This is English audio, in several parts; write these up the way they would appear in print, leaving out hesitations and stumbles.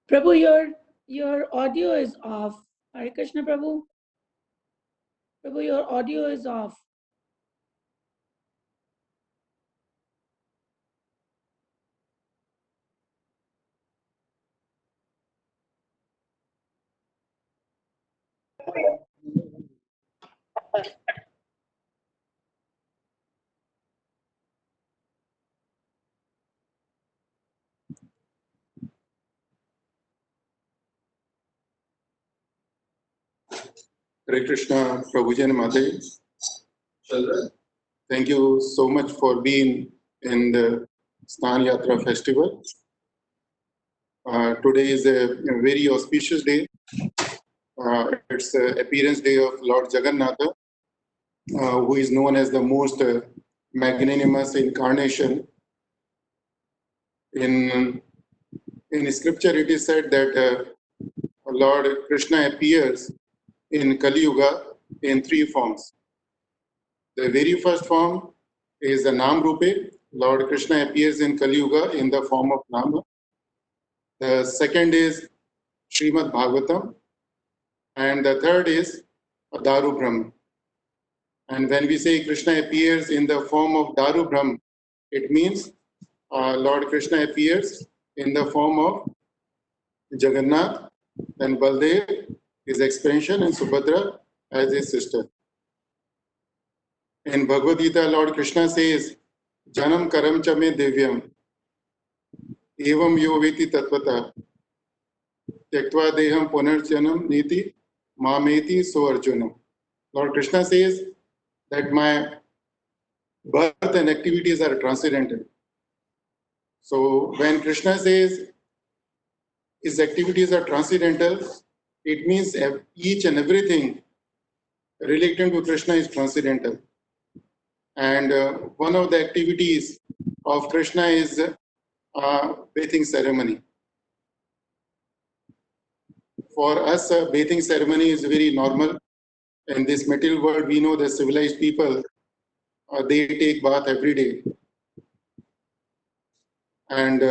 Prabhu, your audio is off. Hare Krishna, Prabhu. Prabhu, your audio is off. Hare Krishna, Prabhujan Mataji. Thank you so much for being in the Snan Yatra festival. Today is a very auspicious day. It's the appearance day of Lord Jagannatha, who is known as the most magnanimous incarnation. In scripture, it is said that Lord Krishna appears in Kali Yuga in three forms. The very first form is the Nam Rupe. Lord Krishna appears in Kali Yuga in the form of Nama. The second is Srimad Bhagavatam. And the third is Daru Brahm. And when we say Krishna appears in the form of Daru Brahm, it means Lord Krishna appears in the form of Jagannath, then Baldev, his expansion, and Subhadra as his sister. In Bhagavad Gita, Lord Krishna says, Janam karam cha me divyam, evam yo veti tatvata, tyaktva deham punarjanam niti, mameti so arjuna. Lord Krishna says that my birth and activities are transcendental. So when Krishna says his activities are transcendental, it means each and everything relating to Krishna is transcendental. And one of the activities of Krishna is bathing ceremony. For us, bathing ceremony is very normal. In this material world, we know that civilized people, they take bath every day. And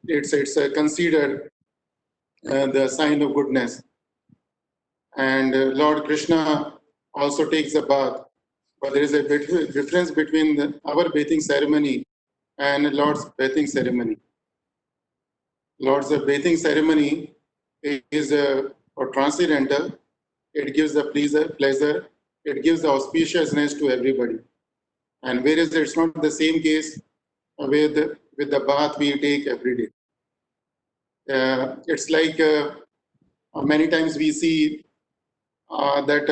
it's considered the sign of goodness. And Lord Krishna also takes a bath. But there is a difference between our bathing ceremony and Lord's bathing ceremony. Lord's bathing ceremony is transcendental. It gives the pleasure. It gives the auspiciousness to everybody. And whereas it's not the same case with the bath we take every day. It's like many times we see that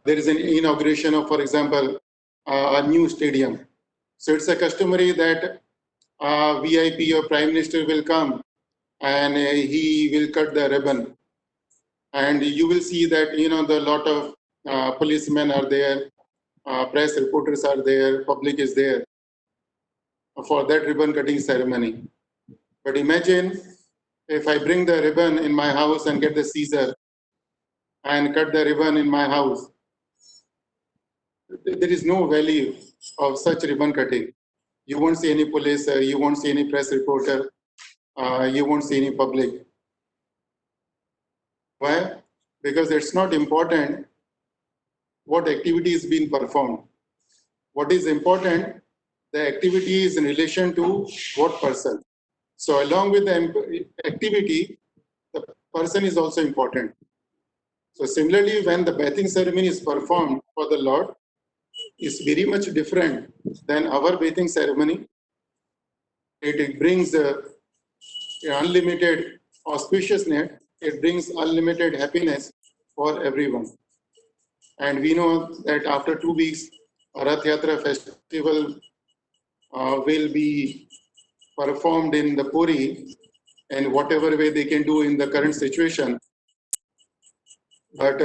there is an inauguration of, for example, a new stadium. So it's a customary that VIP or Prime Minister will come and he will cut the ribbon. And you will see that, the lot of policemen are there, press reporters are there, public is there for that ribbon cutting ceremony. But imagine if I bring the ribbon in my house and get the scissor and cut the ribbon in my house. There is no value of such ribbon cutting. You won't see any police, you won't see any press reporter, you won't see any public. Why? Because it's not important what activity is being performed. What is important, the activity is in relation to what person. So along with the activity, the person is also important. So similarly, when the bathing ceremony is performed for the Lord, is very much different than our bathing ceremony. It brings unlimited auspiciousness. It brings unlimited happiness for everyone. And we know that after 2 weeks, Rath Yatra festival will be performed in the Puri in whatever way they can do in the current situation. But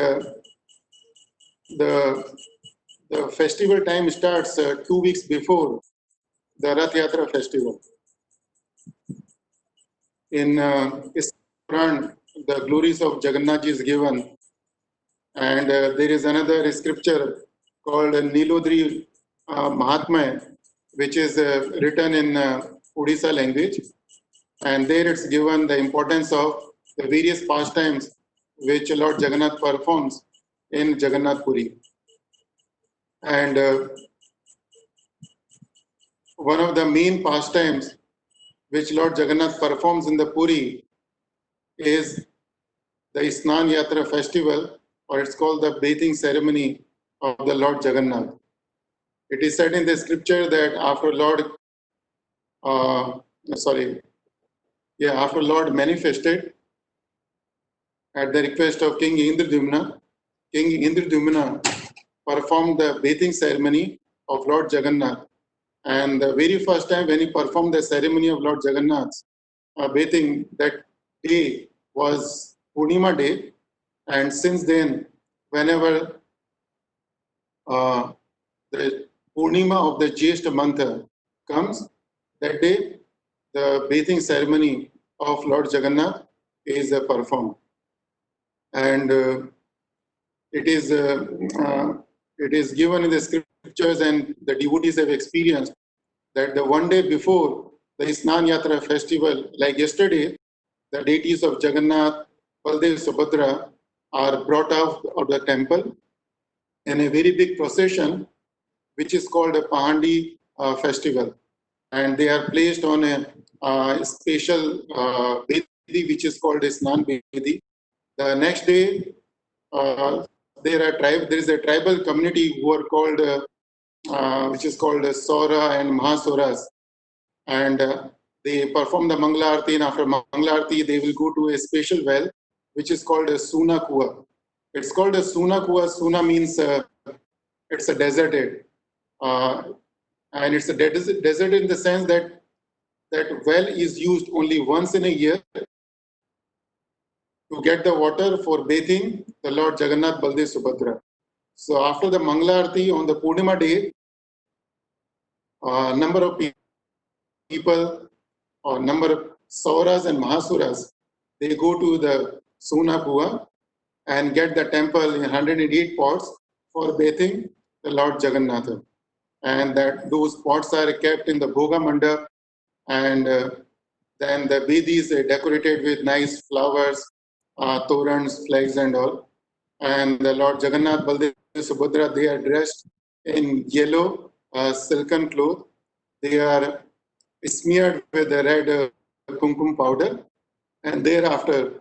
the festival time starts 2 weeks before the Rath Yatra festival. In Quran, the glories of Jagannath is given, and there is another scripture called Nilodri Mahatmya, which is written in Odisha language. And there it's given the importance of the various pastimes which Lord Jagannath performs in Jagannath Puri. And one of the main pastimes which Lord Jagannath performs in the Puri is the Isnan Yatra festival, or it's called the bathing ceremony of the Lord Jagannath. It is said in the scripture that after Lord manifested at the request of King Indradumna performed the bathing ceremony of Lord Jagannath. And the very first time when he performed the ceremony of Lord Jagannath's bathing, that day was Purnima day. And since then, whenever the Purnima of the Jyeshtha month comes, that day the bathing ceremony of Lord Jagannath is performed. And it is given in the scriptures, and the devotees have experienced that the one day before the Isnan Yatra festival, like yesterday, the deities of Jagannath, Baldev, Subhadra are brought out of the temple in a very big procession, which is called a Pahandi festival. And they are placed on a special Bedi, which is called a Snan Bedi. The next day, there is a tribal community who are called, which is called Saura and Mahasoras. And they perform the Mangala Arati, and after Mangala Arati, they will go to a special well, which is called a Suna Kua. It's called a Suna Kua. Suna means it's a deserted. And it's a desert in the sense that that well is used only once in a year to get the water for bathing the Lord Jagannath, Baldev, Subhadra. So after the Mangala Arati on the Purnima day, number of people or number of Sauras and Mahasuras, they go to the Suna Kua and get the temple in 108 pots for bathing the Lord Jagannath. And that those pots are kept in the Bhoga Mandap, and then the Bedis are decorated with nice flowers, torans, flags and all. And the Lord Jagannath, Baldev, Subhadra, they are dressed in yellow silken cloth. They are smeared with the red kumkum powder. And thereafter,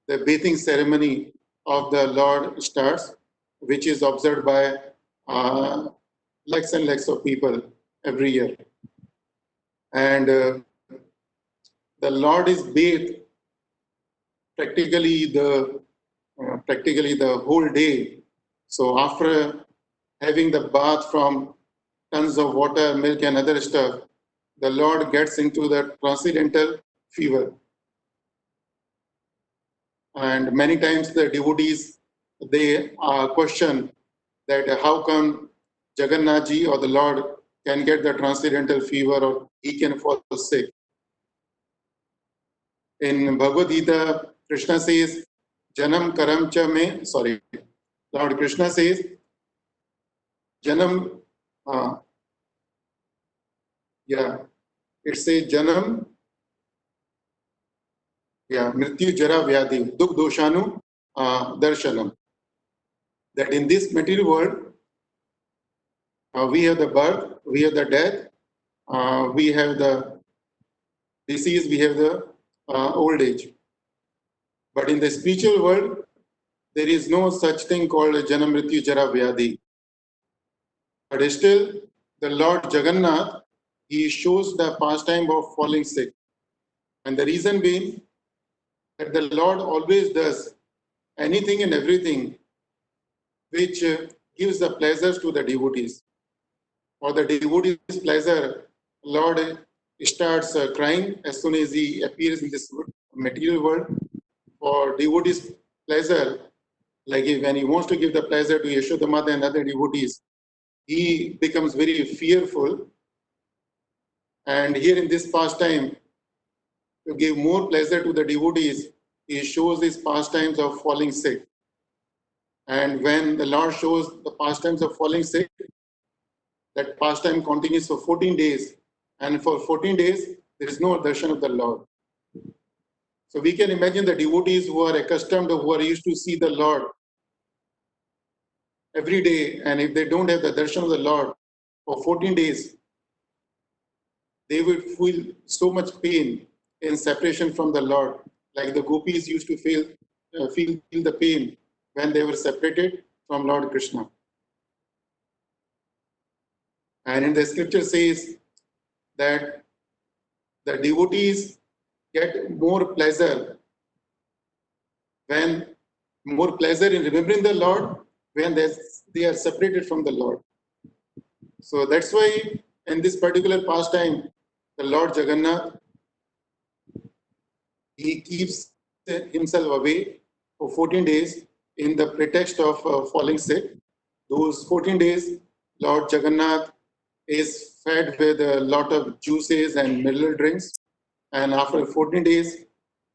the bathing ceremony of the Lord starts, which is observed by lakhs and lakhs of people every year. And the Lord is bathed practically the whole day. So after having the bath from tons of water, milk and other stuff, the Lord gets into the transcendental fever. And many times the devotees, they question that how come Jagannath Ji or the Lord can get the transcendental fever, or he can fall sick. In Bhagavad Gita, Krishna says, Janam Karam Cha Me, Lord Krishna says, Janam, it says Janam, Mrityu Jara Vyadhi, Dukh Doshanu Darshanam. That in this material world, we have the birth, we have the death, we have the disease, we have the old age. But in the spiritual world, there is no such thing called Janam Mrityu Jara Vyadhi. But still, the Lord Jagannath, he shows the pastime of falling sick. And the reason being that the Lord always does anything and everything which gives the pleasures to the devotees. For the devotees' pleasure, Lord starts crying as soon as he appears in this material world. For devotees' pleasure, like when he wants to give the pleasure to Yashodamata and other devotees, he becomes very fearful. And here in this pastime, to give more pleasure to the devotees, he shows his pastimes of falling sick. And when the Lord shows the pastimes of falling sick, that pastime continues for 14 days. And for 14 days, there is no darshan of the Lord. So we can imagine the devotees who are accustomed, who are used to see the Lord every day, and if they don't have the darshan of the Lord for 14 days, they will feel so much pain in separation from the Lord, like the gopis used to feel the pain when they were separated from Lord Krishna. And in the scripture says that the devotees get more pleasure in remembering the Lord when they are separated from the Lord. So that's why in this particular pastime, the Lord Jagannath, he keeps himself away for 14 days in the pretext of falling sick. Those 14 days, Lord Jagannath is fed with a lot of juices and mineral drinks. And after 14 days,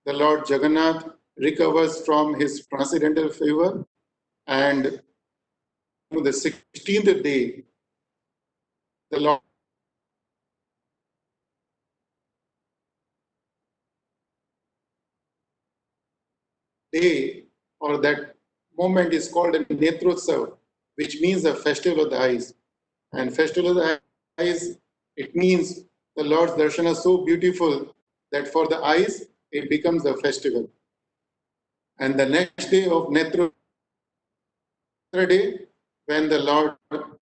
the Lord Jagannath recovers from his transcendental fever. And on the 16th day, the Lord day or that moment is called a Netrotsav, which means the festival of the eyes. And festival of the eyes, it means the Lord's darshan is so beautiful that for the eyes, it becomes a festival. And the next day of Netra day, when the Lord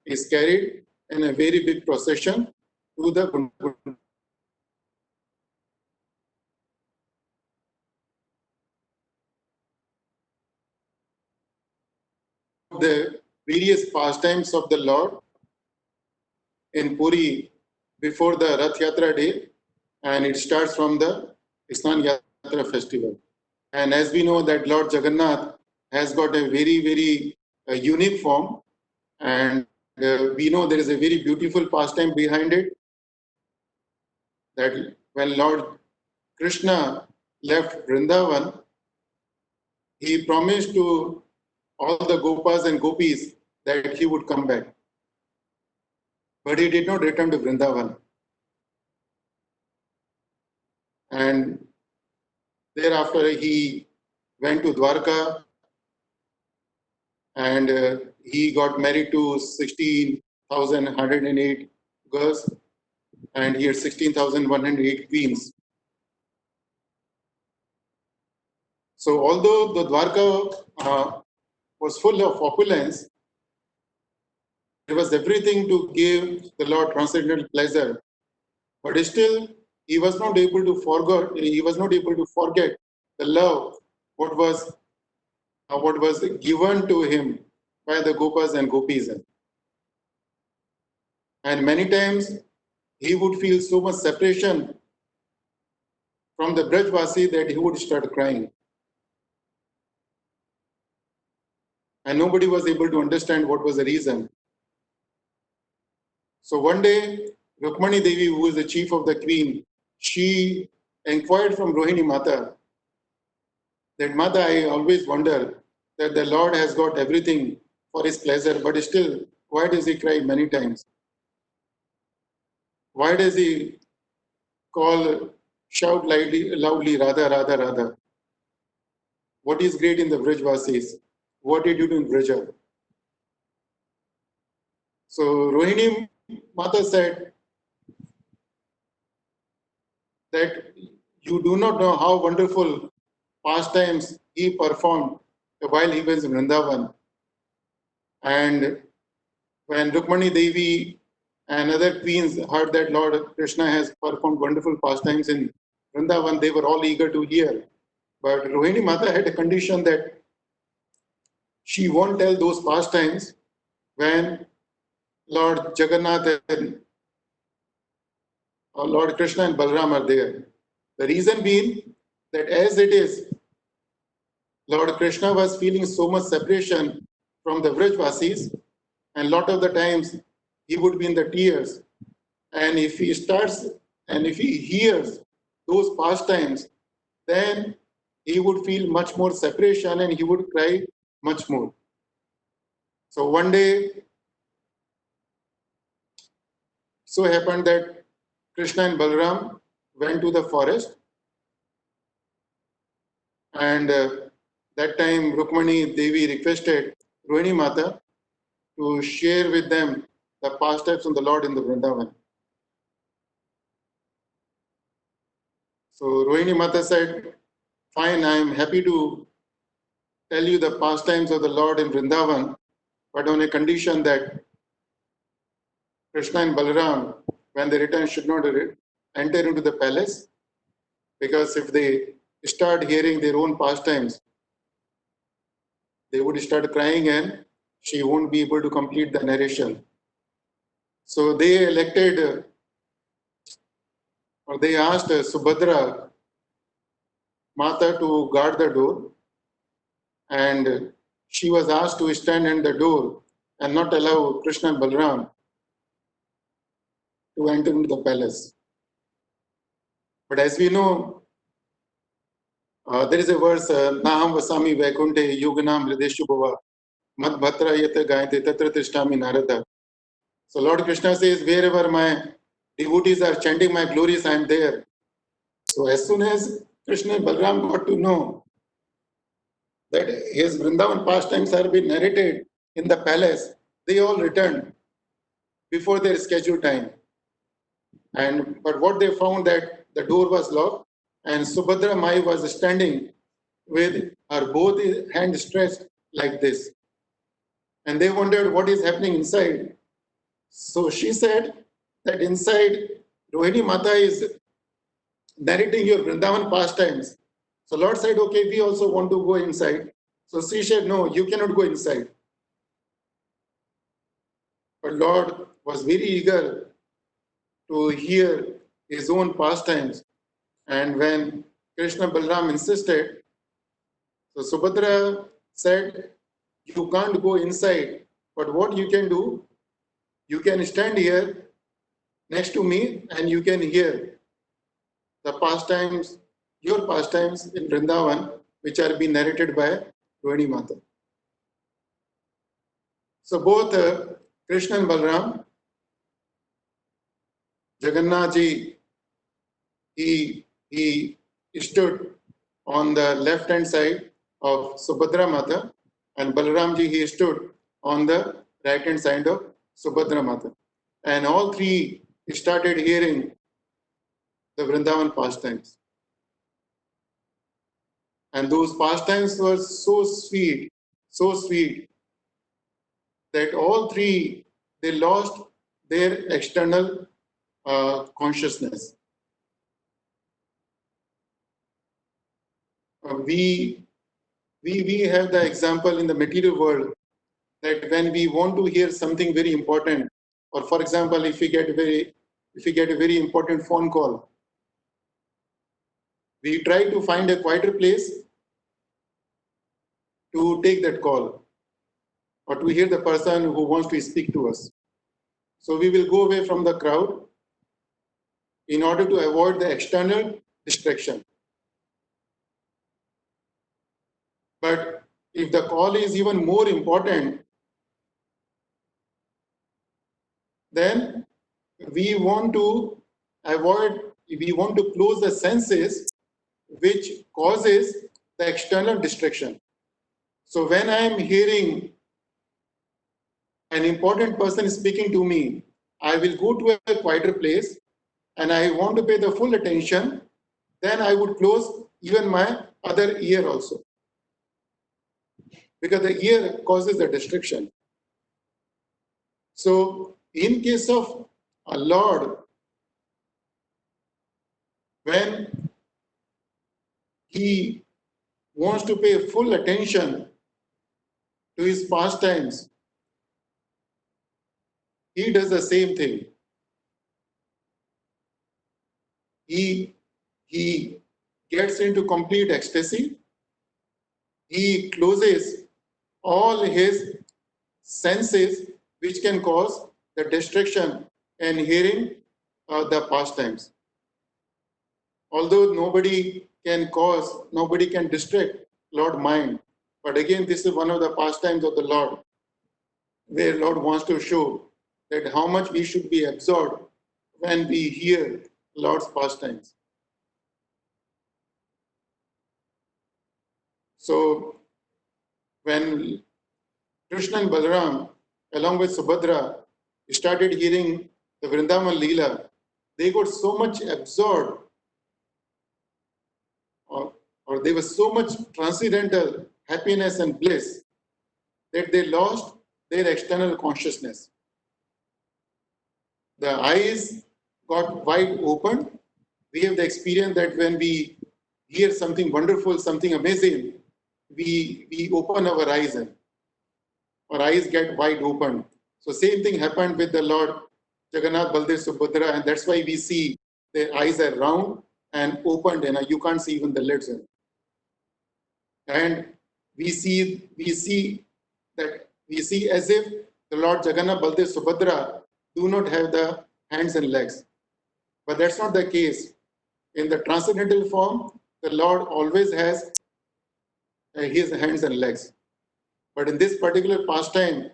is carried in a very big procession to the various pastimes of the Lord in Puri before the Rath Yatra day, and it starts from the Isnan Yatra festival. And as we know that Lord Jagannath has got a very, very unique form, and we know there is a very beautiful pastime behind it, that when Lord Krishna left Vrindavan, he promised to all the Gopas and Gopis that he would come back. But he did not return to Vrindavan. And thereafter he went to Dwarka, and he got married to 16,108 girls, and he had 16,108 queens. So although the Dwarka was full of opulence, there was everything to give the Lord transcendental pleasure, but still he was not able to forget the love what was given to him by the Gopas and Gopis. And many times he would feel so much separation from the Brajvasi that he would start crying. And nobody was able to understand what was the reason. So one day, Rukmani Devi, who was the chief of the queen, she inquired from Rohini Mata that, Mata, I always wonder that the Lord has got everything for his pleasure, but still, why does he cry many times? Why does he shout loudly, Radha, Radha, Radha? What is great in the Brajvasis? What did you do in Braja? So Rohini Mata said that you do not know how wonderful pastimes he performed while he was in Vrindavan. And when Rukmani Devi and other queens heard that Lord Krishna has performed wonderful pastimes in Vrindavan, they were all eager to hear. But Rohini Mata had a condition that she won't tell those pastimes when Lord Jagannath and Lord Krishna and Balram are there. The reason being that as it is, Lord Krishna was feeling so much separation from the Vrajvasis, and a lot of the times he would be in the tears. And if he hears those pastimes, then he would feel much more separation and he would cry much more. So one day, so happened that Krishna and Balram went to the forest, and that time Rukmani Devi requested Rohini Mata to share with them the pastimes of the Lord in the Vrindavan. So Rohini Mata said, fine, I am happy to tell you the pastimes of the Lord in Vrindavan, but on a condition that Krishna and Balaram, when they return, should not enter into the palace, because if they start hearing their own pastimes, they would start crying and she won't be able to complete the narration. So they elected, or they asked Subhadra Mata to guard the door, and she was asked to stand in the door and not allow Krishna and Balaram to enter into the palace. But as we know, there is a verse, Naham Vasami Vaikunte Yuganam Hrideshu Bhava Mad Bhatra Yata Gayate Tatra Tishtami Narada. So Lord Krishna says, wherever my devotees are chanting my glories, I am there. So as soon as Krishna and Balaram got to know that his Vrindavan pastimes are being narrated in the palace, they all returned before their scheduled time. But what they found, that the door was locked and Subhadra Mai was standing with her both hands stretched like this. And they wondered what is happening inside. So she said that inside Rohini Mata is narrating your Vrindavan pastimes. So Lord said, okay, we also want to go inside. So she said, no, you cannot go inside. But Lord was very eager to hear his own pastimes. And when Krishna Balaram insisted, so Subhadra said, you can't go inside, but what you can do, you can stand here next to me and you can hear the pastimes, your pastimes in Vrindavan, which are being narrated by Rohini Mata. So both Krishna and Balaram, Jagannath ji, he stood on the left hand side of Subhadra Mata, and Balaram ji, he stood on the right hand side of Subhadra Mata. And all three started hearing the Vrindavan pastimes. And those pastimes were so sweet, that all three, they lost their external consciousness. We have the example in the material world that when we want to hear something very important, or for example, if we get a very important phone call, we try to find a quieter place to take that call, or to hear the person who wants to speak to us. So we will go away from the crowd in order to avoid the external distraction. But if the call is even more important, then we want to close the senses which causes the external distraction. So when I am hearing an important person speaking to me, I will go to a quieter place and I want to pay the full attention, then I would close even my other ear also, because the ear causes the distraction. So in case of a Lord, when he wants to pay full attention to his pastimes, he does the same thing. He gets into complete ecstasy. He closes all his senses which can cause the distraction in hearing the pastimes. Although nobody can distract Lord mind. But again, this is one of the pastimes of the Lord, where Lord wants to show that how much we should be absorbed when we hear Lord's pastimes. So when Krishna and Balaram, along with Subhadra, started hearing the Vrindavan Leela, they got so much absorbed, or they were so much transcendental happiness and bliss that they lost their external consciousness. The eyes got wide open. We have the experience that when we hear something wonderful, something amazing, we open our eyes and our eyes get wide open. So same thing happened with the Lord Jagannath, Baldev, Subhadra, and that's why we see their eyes are round and opened, and you can't see even the lids. And we see as if the Lord Jagannath, Baldev, Subhadra do not have the hands and legs. But that's not the case. In the transcendental form, the Lord always has his hands and legs. But in this particular pastime,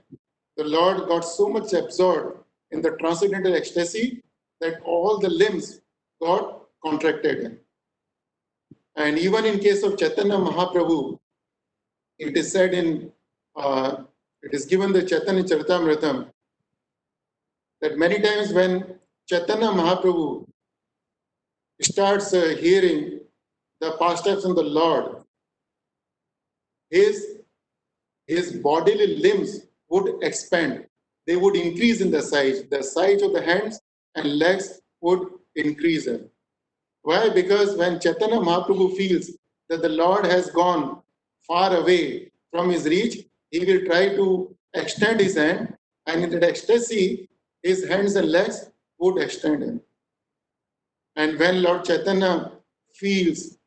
the Lord got so much absorbed in the transcendental ecstasy that all the limbs got contracted. And even in case of Chaitanya Mahaprabhu, it is said it is given the Chaitanya Charitamrita that many times when Chaitanya Mahaprabhu starts hearing the pastimes of the Lord, his bodily limbs would expand. They would increase in the size. The size of the hands and legs would increase. Why? Because when Chaitanya Mahaprabhu feels that the Lord has gone far away from his reach, he will try to extend his hand, and in that ecstasy, his hands and legs would extend. And when Lord Chaitanya feels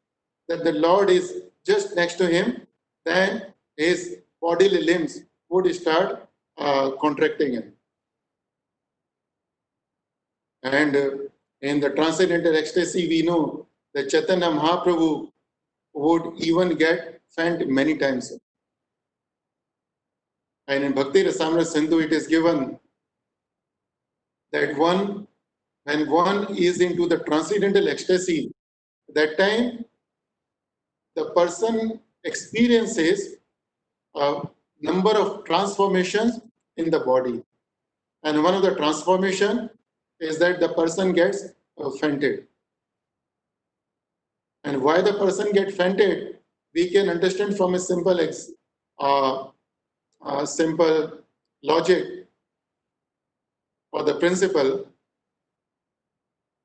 that the Lord is just next to him, then his bodily limbs would start contracting. And in the transcendental ecstasy, we know that Chaitanya Mahaprabhu would even get faint many times. And in Bhakti Rasamrita Sindhu, it is given that when one is into the transcendental ecstasy, that time the person experiences a number of transformations in the body. And one of the transformation is that the person gets fainted. And why the person gets fainted, we can understand from a simple logic or the principle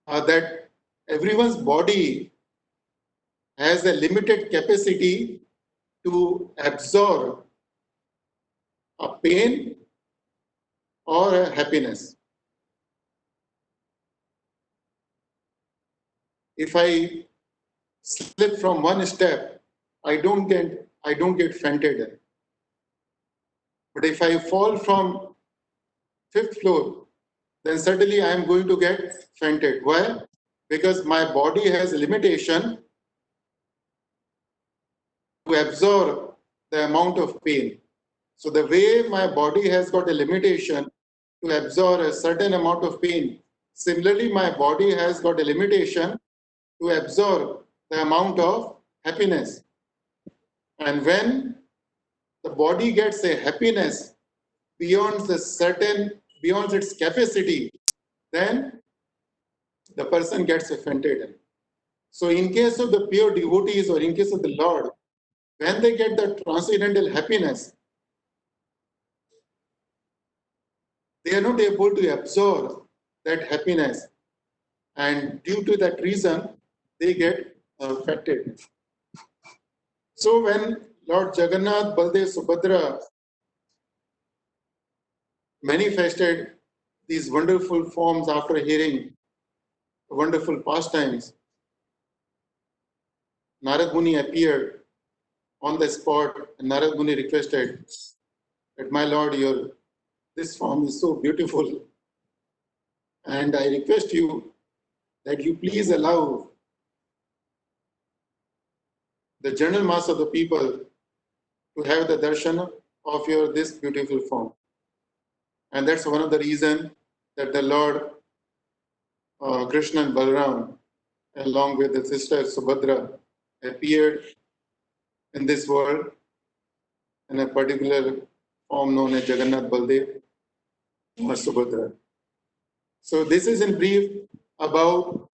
that everyone's body has a limited capacity to absorb a pain or a happiness. If I slip from one step, I don't get fainted. But if I fall from 5th floor, then certainly I am going to get fainted. Why? Because my body has a limitation to absorb the amount of pain. So the way my body has got a limitation to absorb a certain amount of pain, similarly my body has got a limitation to absorb the amount of happiness. And when the body gets a happiness beyond its capacity, then the person gets offended. So in case of the pure devotees or in case of the Lord, when they get the transcendental happiness, they are not able to absorb that happiness. And due to that reason, they get affected. So when Lord Jagannath, Baldev, Subhadra manifested these wonderful forms after hearing wonderful pastimes, Narad Muni appeared on the spot, and Narad Muni requested that, my Lord, this form is so beautiful, and I request you that you please allow the general mass of the people to have the darshan of this beautiful form. And that's one of the reasons that the Lord Krishna and Balaram, along with the sister Subhadra, appeared in this world in a particular form known as Jagannath Baldev or Subhadra. So this is in brief about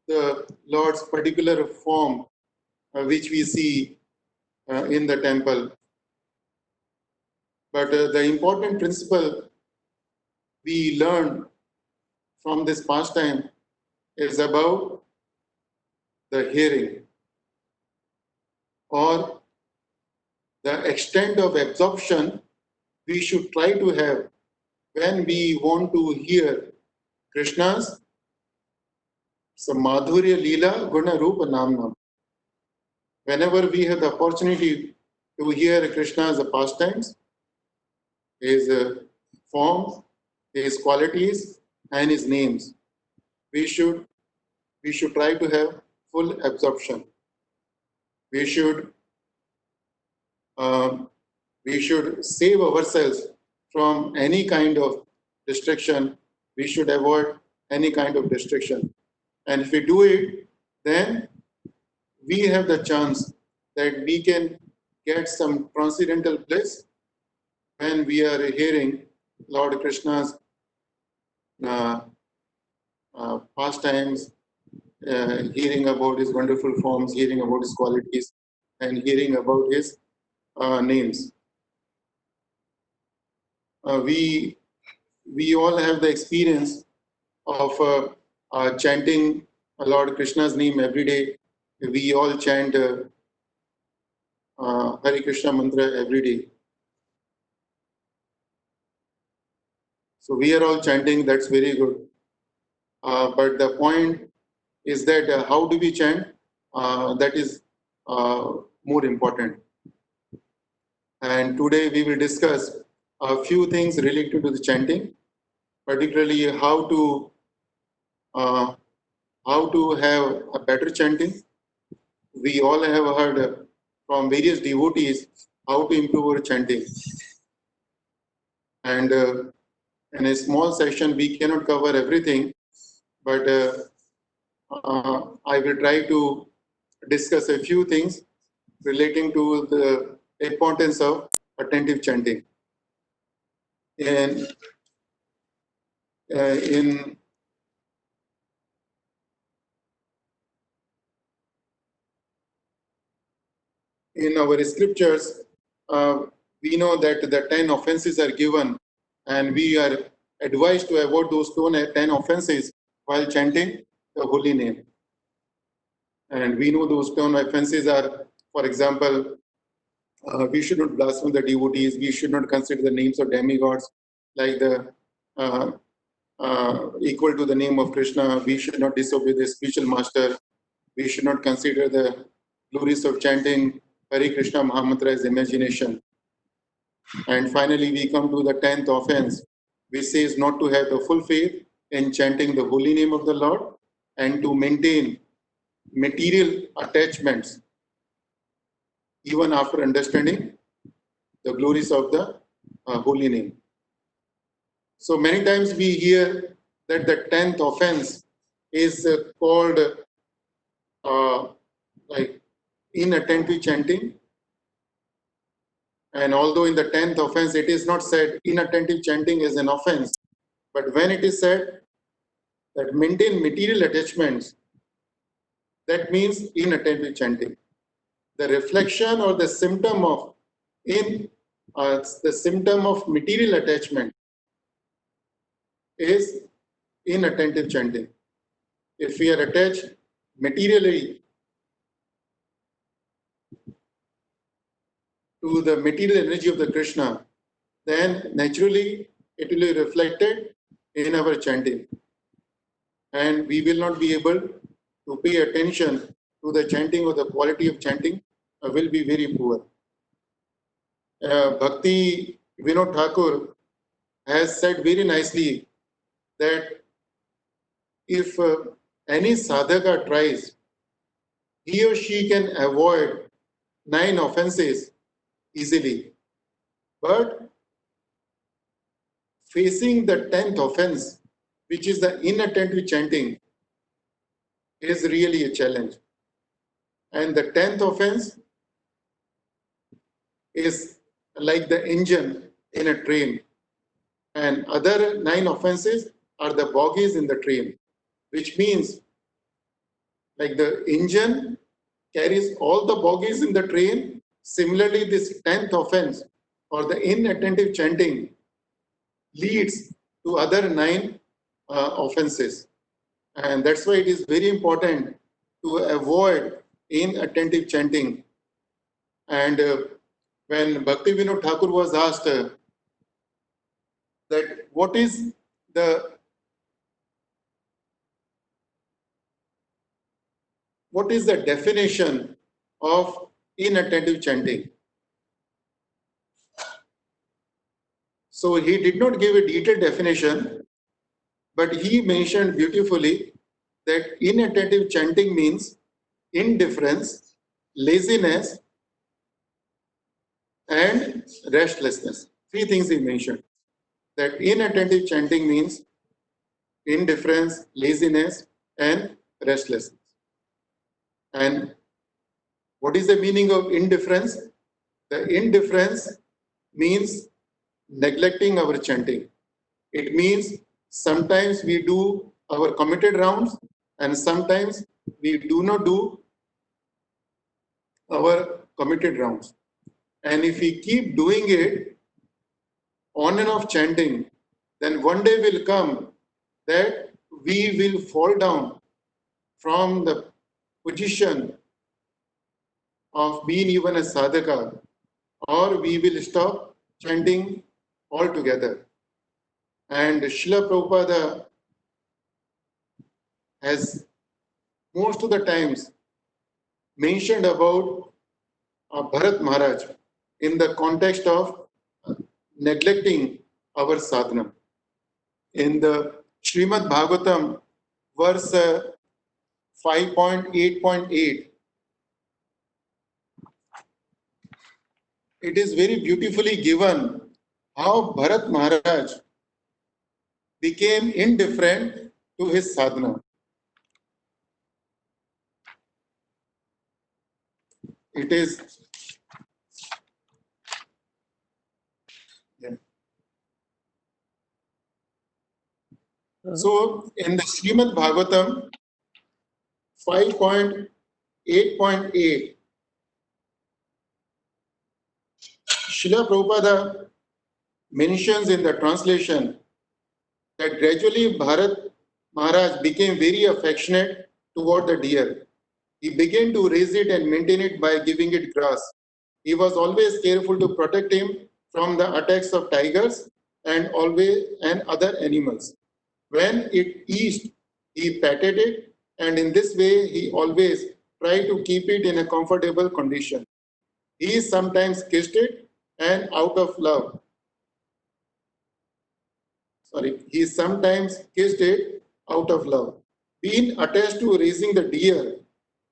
the Lord's particular form which we see in the temple. But the important principle we learn from this pastime is about the hearing or the extent of absorption we should try to have when we want to hear Krishna's Madhurya Leela Guna Rupa Namnam. Whenever we have the opportunity to hear Krishna's pastimes, his forms, his qualities, and his names, we should try to have full absorption. We should save ourselves from any kind of distraction. We should avoid any kind of distraction. And if we do it, then we have the chance that we can get some transcendental bliss when we are hearing Lord Krishna's pastimes, hearing about his wonderful forms, hearing about his qualities, and hearing about his names. We all have the experience of chanting Lord Krishna's name every day. We all chant Hare Krishna mantra every day. So we are all chanting, that's very good. But the point is that how do we chant? That is more important. And today we will discuss a few things related to the chanting, particularly how to have a better chanting. We all have heard from various devotees how to improve our chanting. And in a small session, we cannot cover everything, but I will try to discuss a few things relating to the importance of attentive chanting. And in our scriptures, we know that the 10 offenses are given, and we are advised to avoid those 10 offenses while chanting the holy name. And we know those 10 offenses are, for example, we should not blaspheme the devotees, we should not consider the names of demigods like the equal to the name of Krishna, we should not disobey the spiritual master, we should not consider the glories of chanting Hare Krishna Mahamantra as imagination. And finally, we come to the 10th offense, which says not to have the full faith in chanting the holy name of the Lord and to maintain material attachments even after understanding the glories of the holy name. So many times we hear that the 10th offense is called like inattentive chanting. And although in the 10th offense it is not said inattentive chanting is an offense, but when it is said that maintain material attachments, that means inattentive chanting. The reflection or the symptom of material attachment is inattentive chanting. If we are attached materially to the material energy of the Krishna, then naturally it will be reflected in our chanting. And we will not be able to pay attention to the chanting or the quality of chanting will be very poor. Bhakti Vinod Thakur has said very nicely that if any sadhaka tries, he or she can avoid 9 offenses easily. But facing the 10th offense, which is the inattentive chanting, is really a challenge. And the 10th offense is like the engine in a train, and other 9 offenses are the bogies in the train, which means like the engine carries all the bogies in the train. Similarly, this 10th offense or the inattentive chanting leads to other 9 offenses. And that's why it is very important to avoid inattentive chanting. And when Bhakti Vinod Thakur was asked that what is the definition of inattentive chanting? So he did not give a detailed definition, but he mentioned beautifully that inattentive chanting means indifference, laziness, and restlessness. 3 things he mentioned. That inattentive chanting means indifference, laziness, and restlessness. And what is the meaning of indifference? The indifference means neglecting our chanting. It means sometimes we do our committed rounds and sometimes we do not do our committed rounds. And if we keep doing it on and off chanting, then one day will come that we will fall down from the position of being even a sadhaka, or we will stop chanting altogether. And Srila Prabhupada has most of the times mentioned about Bharat Maharaj in the context of neglecting our sadhana. In the Srimad Bhagavatam, verse 5.8.8, it is very beautifully given how Bharat Maharaj became indifferent to his sadhana. It is so in the Srimad Bhagavatam 5.8.8, Srila Prabhupada mentions in the translation that gradually Bharat Maharaj became very affectionate toward the deer. He began to raise it and maintain it by giving it grass. He was always careful to protect him from the attacks of tigers and other animals. When it eased, he patted it, and in this way he always tried to keep it in a comfortable condition. He sometimes kissed it, and out of love, he sometimes kissed it out of love. Being attached to raising the deer,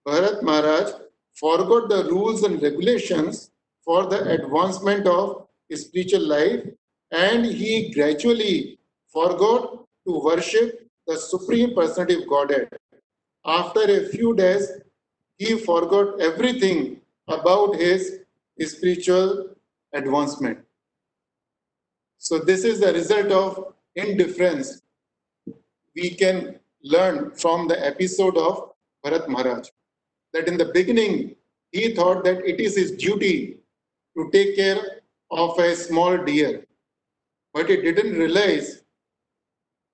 Bharat Maharaj forgot the rules and regulations for the advancement of spiritual life, and he gradually forgot to worship the Supreme Personality of Godhead. After a few days, he forgot everything about his spiritual advancement. So this is the result of indifference we can learn from the episode of Bharat Maharaj. That in the beginning, he thought that it is his duty to take care of a small deer. But he didn't realize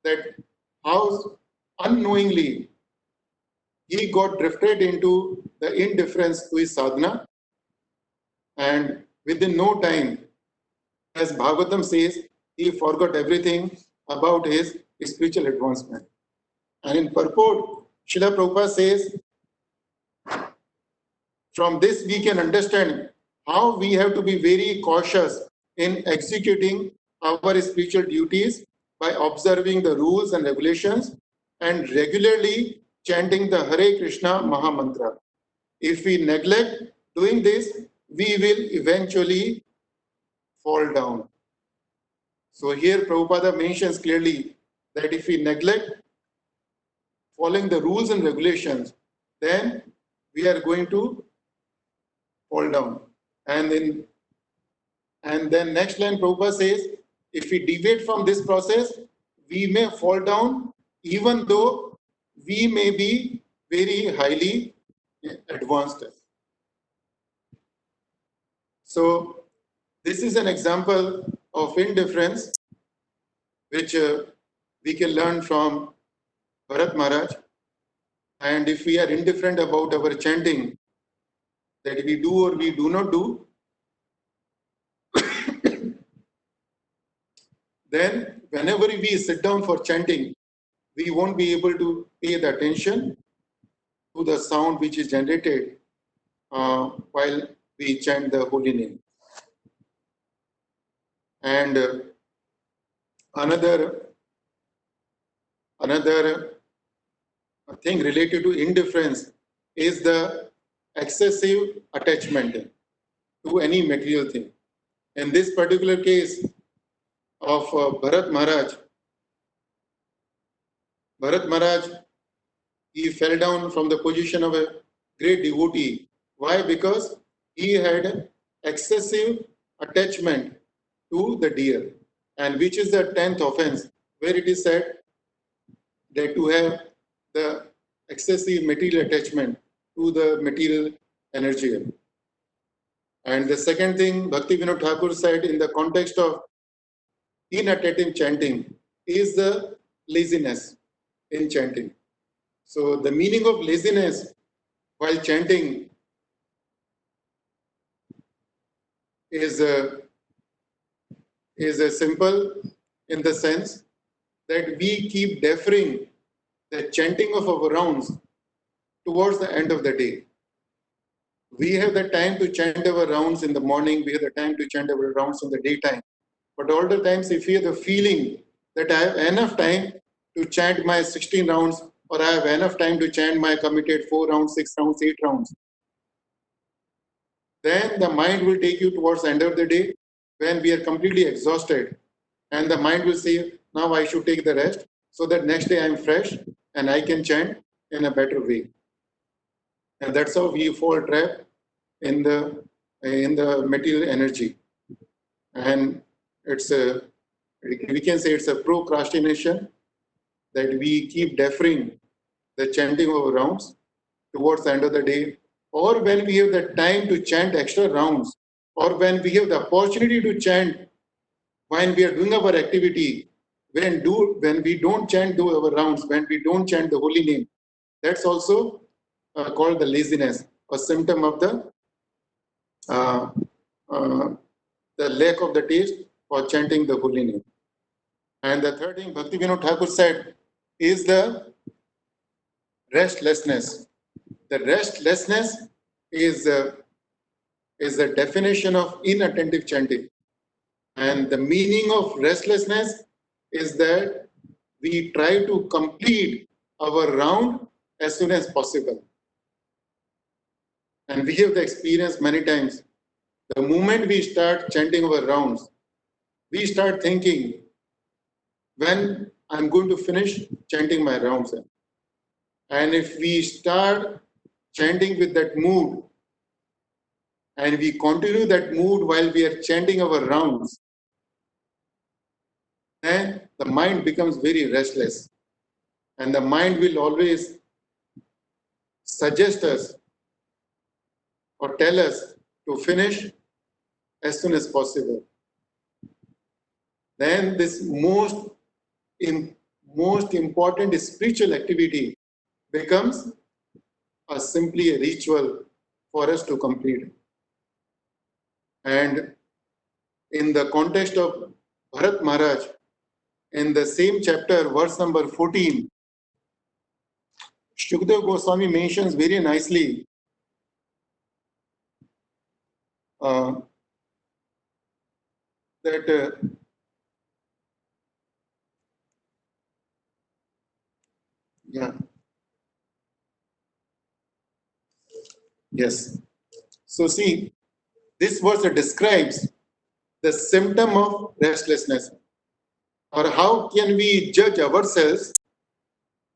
that how unknowingly he got drifted into the indifference to his sadhana. And within no time, as Bhagavatam says, he forgot everything about his spiritual advancement. And in purport, Srila Prabhupada says, from this we can understand how we have to be very cautious in executing our spiritual duties by observing the rules and regulations and regularly chanting the Hare Krishna Maha Mantra. If we neglect doing this, we will eventually fall down. So here Prabhupada mentions clearly that if we neglect following the rules and regulations, then we are going to fall down. And in And then next line Prabhupada says, if we deviate from this process, we may fall down even though we may be very highly advanced. So this is an example of indifference which we can learn from Bharat Maharaj. And if we are indifferent about our chanting, that we do or we do not do, then whenever we sit down for chanting, we won't be able to pay the attention to the sound which is generated while we chant the holy name. And another thing related to indifference is the excessive attachment to any material thing. In this particular case of Bharat Maharaj, he fell down from the position of a great devotee. Why? Because he had excessive attachment to the deer, and which is the 10th offense, where it is said that to have the excessive material attachment to the material energy. And the second thing Bhakti Vinod Thakur said in the context of inattentive chanting is the laziness in chanting. So the meaning of laziness while chanting is simple in the sense that we keep deferring the chanting of our rounds towards the end of the day. We have the time to chant our rounds in the morning, we have the time to chant our rounds in the daytime. But all the times, if we have the feeling that I have enough time to chant my 16 rounds, or I have enough time to chant my committed 4 rounds, 6 rounds, 8 rounds, then the mind will take you towards the end of the day when we are completely exhausted. And the mind will say, now I should take the rest so that next day I am fresh and I can chant in a better way. And that's how we fall trapped in the material energy. And we can say it's a procrastination that we keep deferring the chanting of rounds towards the end of the day, or when we have the time to chant extra rounds, or when we have the opportunity to chant when we are doing our activity, when we don't chant our rounds, when we don't chant the holy name, that's also called the laziness, a symptom of the lack of the taste for chanting the holy name. And the third thing Bhakti Vinod Thakur said is the restlessness. The restlessness is the definition of inattentive chanting. And the meaning of restlessness is that we try to complete our round as soon as possible. And we have the experience many times. The moment we start chanting our rounds, we start thinking, when I'm going to finish chanting my rounds. And if we start chanting with that mood, and we continue that mood while we are chanting our rounds, then the mind becomes very restless. And the mind will always suggest us or tell us to finish as soon as possible. Then this most important spiritual activity becomes simply a ritual for us to complete. And in the context of Bharat Maharaj, in the same chapter, verse number 14, Shukdev Goswami mentions very nicely that yes. So see, this verse describes the symptom of restlessness. Or how can we judge ourselves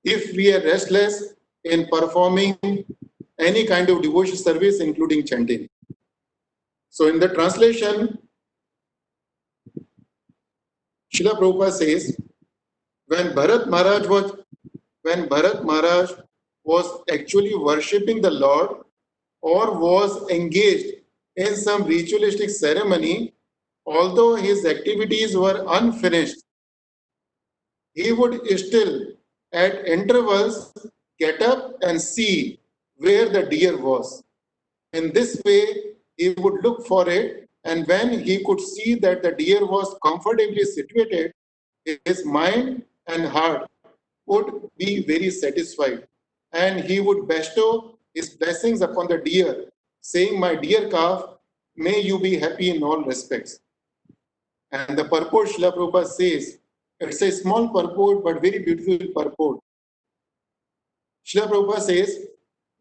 if we are restless in performing any kind of devotional service, including chanting? So in the translation, Srila Prabhupada says, when Bharat Maharaj was actually worshipping the Lord or was engaged in some ritualistic ceremony, although his activities were unfinished, he would still at intervals get up and see where the deer was. In this way, he would look for it, and when he could see that the deer was comfortably situated, his mind and heart would be very satisfied, and he would bestow his blessings upon the deer, saying, "My dear calf, may you be happy in all respects." And the purport Srila Prabhupada says, it's a small purport but very beautiful purport. Srila Prabhupada says,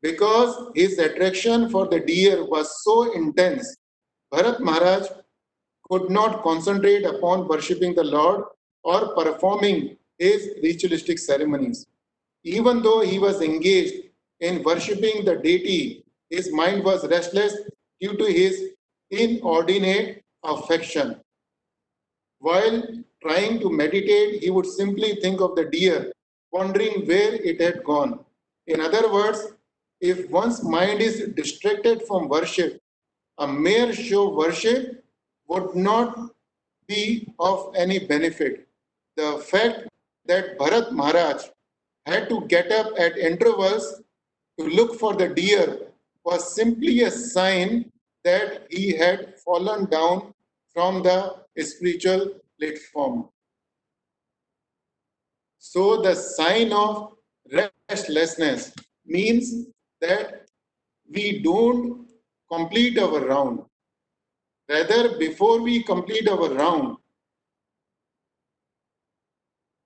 because his attraction for the deer was so intense, Bharat Maharaj could not concentrate upon worshipping the Lord or performing his ritualistic ceremonies. Even though he was engaged in worshipping the deity, his mind was restless due to his inordinate affection. While trying to meditate, he would simply think of the deer, wondering where it had gone. In other words, if one's mind is distracted from worship, a mere show worship would not be of any benefit. The fact that Bharat Maharaj had to get up at intervals to look for the deer was simply a sign that he had fallen down from the spiritual platform. So the sign of restlessness means that we don't complete our round. Rather, before we complete our round,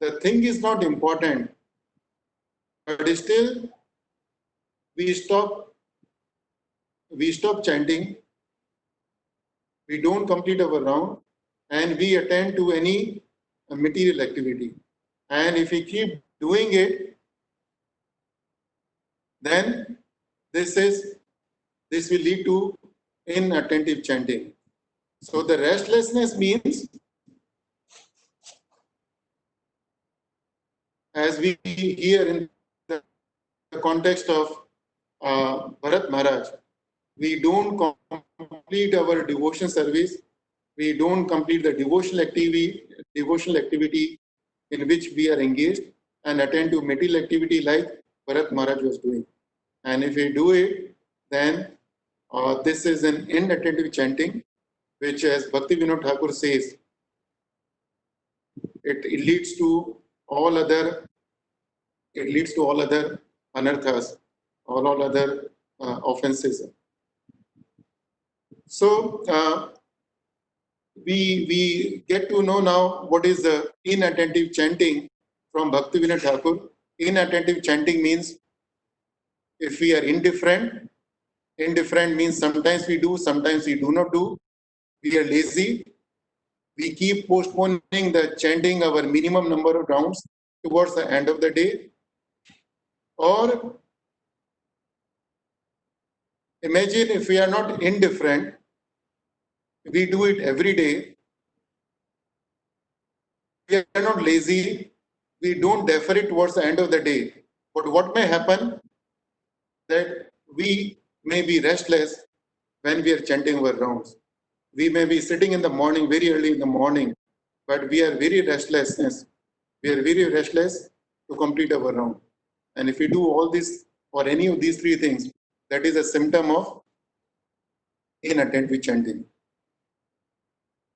the thing is not important, but still we stop chanting, we don't complete our round, and we attend to any material activity. And if we keep doing it, then this will lead to inattentive chanting. So the restlessness means, as we hear in the context of Bharat Maharaj, we don't complete our devotion service, we don't complete the devotional activity in which we are engaged and attend to material activity like Bharat Maharaj was doing. And if we do it, then this is an inattentive chanting, which, as Bhakti Vinod Thakur says, it leads to all other anarthas, all other offenses. So we get to know now what is the inattentive chanting from Bhakti Vinod Thakur. Inattentive chanting means if we are indifferent means sometimes we do, sometimes we do not do. We are lazy. We keep postponing the chanting our minimum number of rounds towards the end of the day. Or imagine if we are not indifferent, we do it every day. We are not lazy. We don't defer it towards the end of the day. But what may happen that we may be restless when we are chanting our rounds. We may be sitting in the morning, very early in the morning, but we are very restless. We are very restless to complete our round. And if we do all this or any of these three things, that is a symptom of inattentive chanting.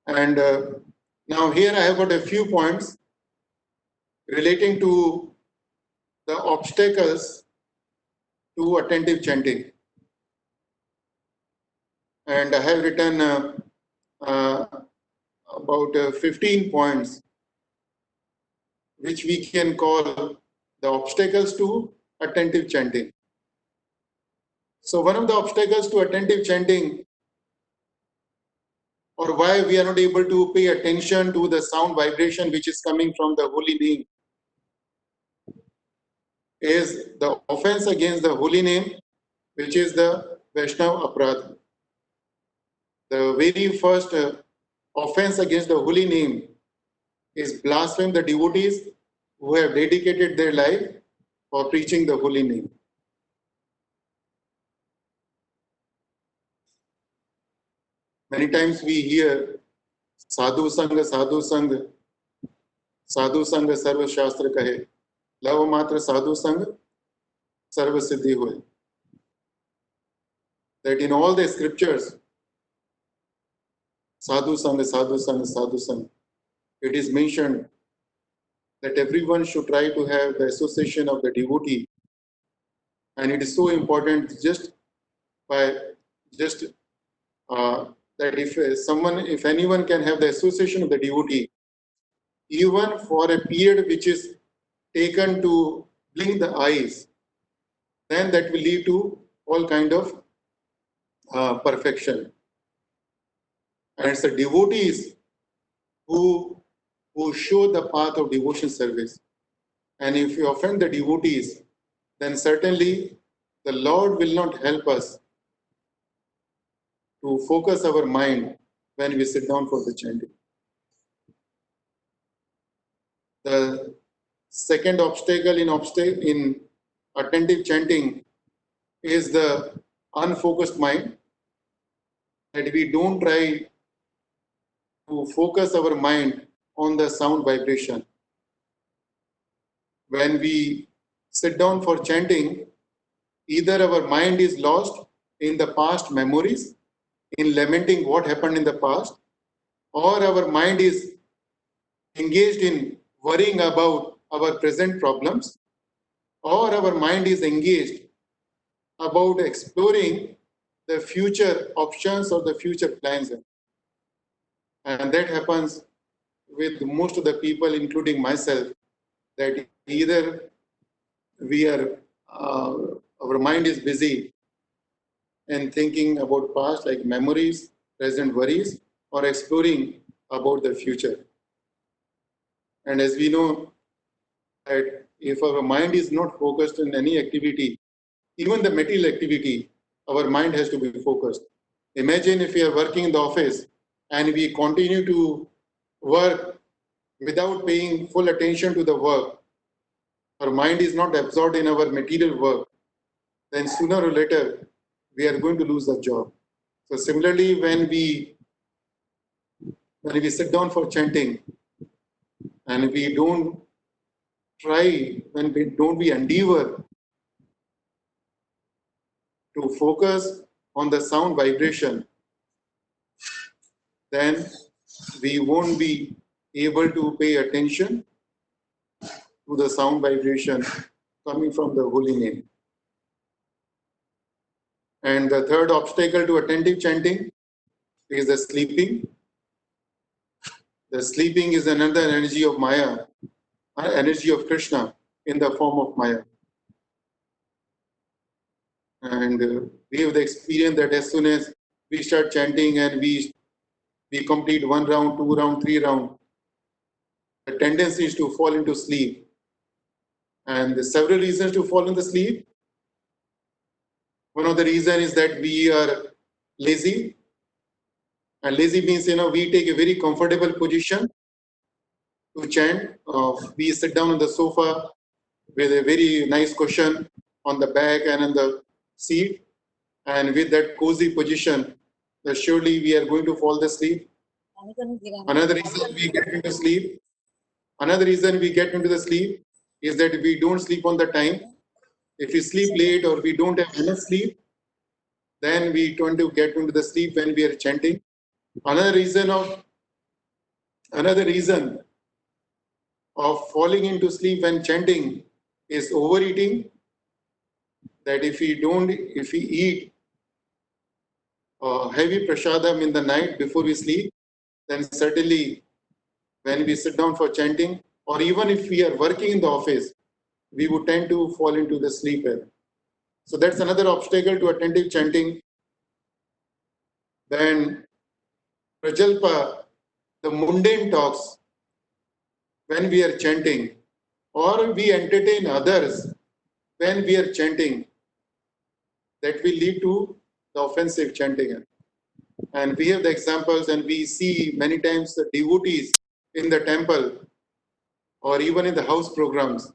And now here I have got a few points relating to the obstacles to attentive chanting. And I have written about 15 points which we can call the obstacles to attentive chanting. So one of the obstacles to attentive chanting, or why we are not able to pay attention to the sound vibration which is coming from the holy name, is the offense against the holy name, which is the Vaishnava Aparadha. The very first offense against the holy name is blaspheme the devotees who have dedicated their life for preaching the holy name. Many times we hear sadhu sangha, sadhu sangha, sadhu sangha sarva shastra kahe, lava matra sadhu sangha sarva siddhi hoye. That in all the scriptures, sadhu sangha, sadhu sangha, sadhu sangha, it is mentioned that everyone should try to have the association of the devotee, and it is so important just that if anyone can have the association of the devotee, even for a period which is taken to blink the eyes, then that will lead to all kind of perfection. And it's the devotees who show the path of devotion service. And if you offend the devotees, then certainly the Lord will not help us to focus our mind when we sit down for the chanting. The second obstacle in attentive chanting is the unfocused mind, that we don't try to focus our mind on the sound vibration. When we sit down for chanting, either our mind is lost in the past memories, in lamenting what happened in the past, or our mind is engaged in worrying about our present problems, or our mind is engaged about exploring the future options or the future plans. And that happens with most of the people, including myself, that either we are, our mind is busy and thinking about past, like memories, present worries, or exploring about the future. And as we know, that if our mind is not focused in any activity, even the material activity, our mind has to be focused. Imagine if we are working in the office and we continue to work without paying full attention to the work, our mind is not absorbed in our material work, then sooner or later we are going to lose the job. So similarly, when we sit down for chanting and we don't try, when we endeavor to focus on the sound vibration, then we won't be able to pay attention to the sound vibration coming from the holy name. And the third obstacle to attentive chanting is the sleeping. The sleeping is another energy of Maya, energy of Krishna in the form of Maya. And we have the experience that as soon as we start chanting and we complete 1 round, 2 round, 3 round, the tendency is to fall into sleep. And there's several reasons to fall into sleep. One of the reasons is that we are lazy. And lazy means, we take a very comfortable position to chant. We sit down on the sofa with a very nice cushion on the back and on the seat. And with that cozy position, surely we are going to fall asleep. Another reason we get into sleep is that we don't sleep on the time. If we sleep late or we don't have enough sleep, then we tend to get into the sleep when we are chanting. Another reason of falling into sleep when chanting is overeating. That if we eat heavy prasadam in the night before we sleep, then certainly when we sit down for chanting, or even if we are working in the office, we would tend to fall into the sleep. So that's another obstacle to attentive chanting. Then prajalpa, the mundane talks when we are chanting, or we entertain others when we are chanting, that will lead to the offensive chanting. And we have the examples, and we see many times the devotees in the temple or even in the house programs,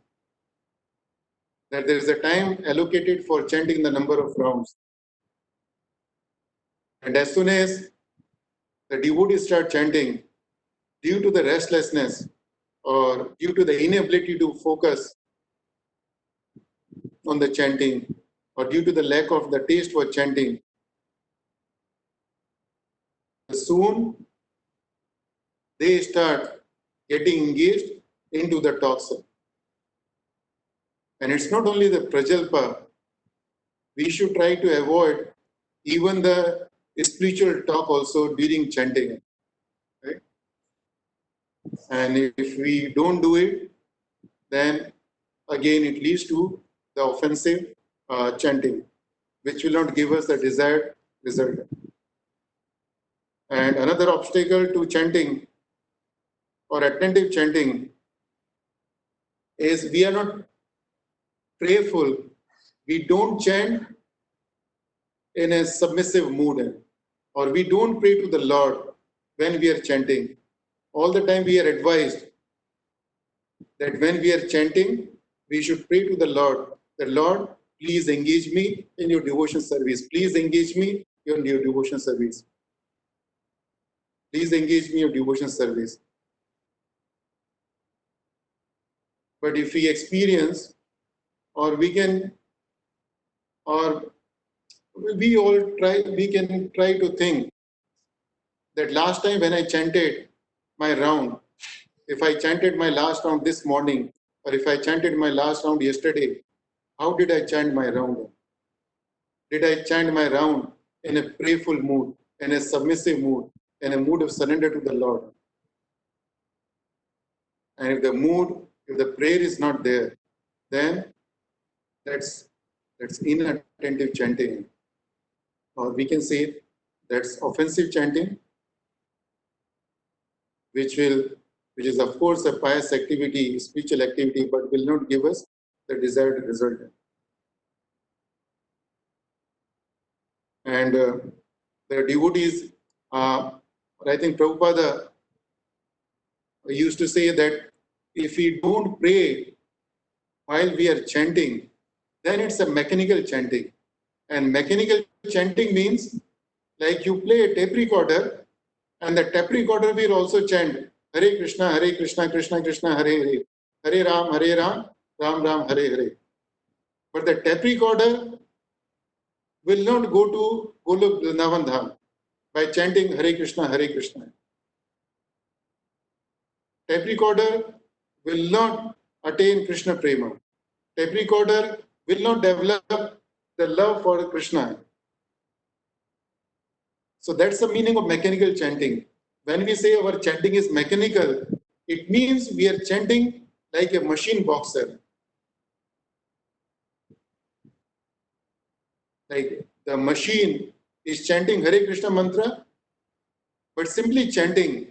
that there is a time allocated for chanting the number of rounds. And as soon as the devotees start chanting, due to the restlessness or due to the inability to focus on the chanting or due to the lack of the taste for chanting, soon they start getting engaged into the talks. And it's not only the prajalpa, we should try to avoid even the spiritual talk also during chanting. Right? And if we don't do it, then again it leads to the offensive chanting, which will not give us the desired result. And another obstacle to chanting or attentive chanting is we are not prayerful. We don't chant in a submissive mood, or we don't pray to the Lord when we are chanting. All the time we are advised that when we are chanting, we should pray to the Lord, the Lord, please engage me in your devotion service. Please engage me in your devotion service. Please engage me in your devotion service. But if we experience, or we can, or we all try, we can try to think that last time when I chanted my round, if I chanted my last round this morning, or if I chanted my last round yesterday, how did I chant my round? Did I chant my round in a prayerful mood, in a submissive mood, in a mood of surrender to the Lord? And if the mood, if the prayer is not there, then that's inattentive chanting. Or we can say that's offensive chanting, which is of course a pious activity, spiritual activity, but will not give us the desired result. And the devotees, I think Prabhupada used to say that if we don't pray while we are chanting, then it's a mechanical chanting. And mechanical chanting means like you play a tape recorder, and the tape recorder will also chant Hare Krishna, Krishna Krishna, Hare Hare, Hare Ram, Ram Ram, Hare Hare. But the tape recorder will not go to Golok Vrindavan Dham by chanting Hare Krishna, Krishna. Tape recorder will not attain Krishna Prema. Tape recorder will not develop the love for Krishna. So that's the meaning of mechanical chanting. When we say our chanting is mechanical, it means we are chanting like a machine boxer. Like the machine is chanting Hare Krishna mantra, but simply chanting.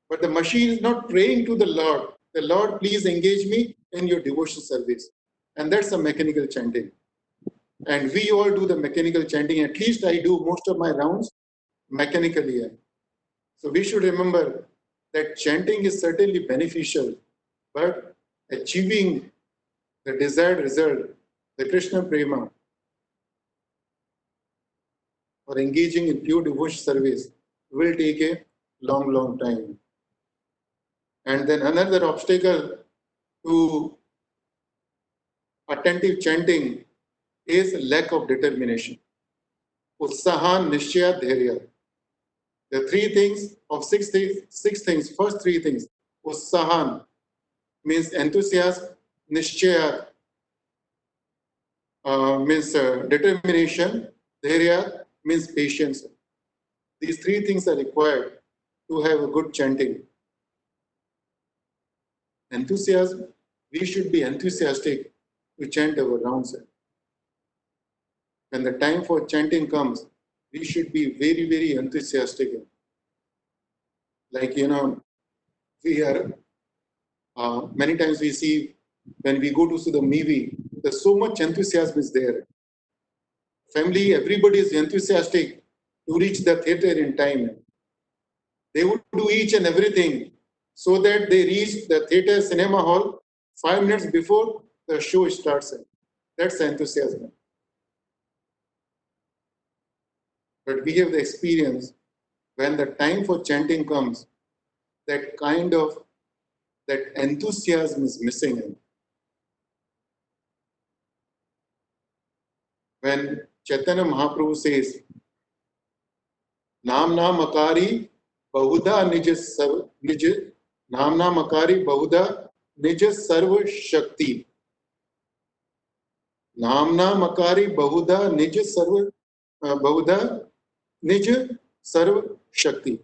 But the machine is not praying to the Lord. The Lord, please engage me in your devotion service. And that's a mechanical chanting. And we all do the mechanical chanting. At least I do most of my rounds mechanically. So we should remember that chanting is certainly beneficial, but achieving the desired result, the Krishna Prema, or engaging in pure devotion service will take a long, long time. And then another obstacle to attentive chanting is lack of determination. Utsahan, Nishchaya, Dharya. The three things of six things, first three things. Utsahan means enthusiasm, Nishchaya means determination, Dharya means patience. These three things are required to have a good chanting. Enthusiasm, we should be enthusiastic to chant our rounds. When the time for chanting comes, we should be very, very enthusiastic. Like, we are, many times we see when we go to see the movie, there's so much enthusiasm is there. Family, everybody is enthusiastic to reach the theater in time. They would do each and everything so that they reach the theater cinema hall 5 minutes before the show starts. That's enthusiasm. But we have the experience when the time for chanting comes, that enthusiasm is missing. When Chaitanya Mahaprabhu says, Namna Makari Bahuda Nij Namna Makari Bahuda Nij Sarva Shakti. Namna Makari Bahuda Nij Sarva Bahuda Nij Sarva Shakti.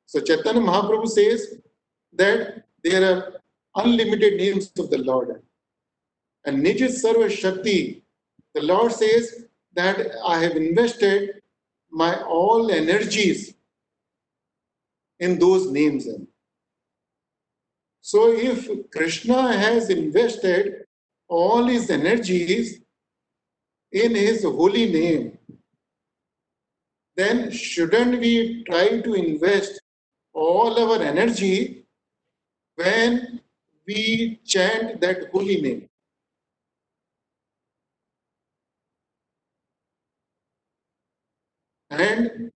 So Chaitanya Mahaprabhu says that there are unlimited names of the Lord. And Nij Sarva Shakti, the Lord says that I have invested my all energies in those names. So if Krishna has invested all his energies in his holy name, then shouldn't we try to invest all our energy when we chant that holy name? And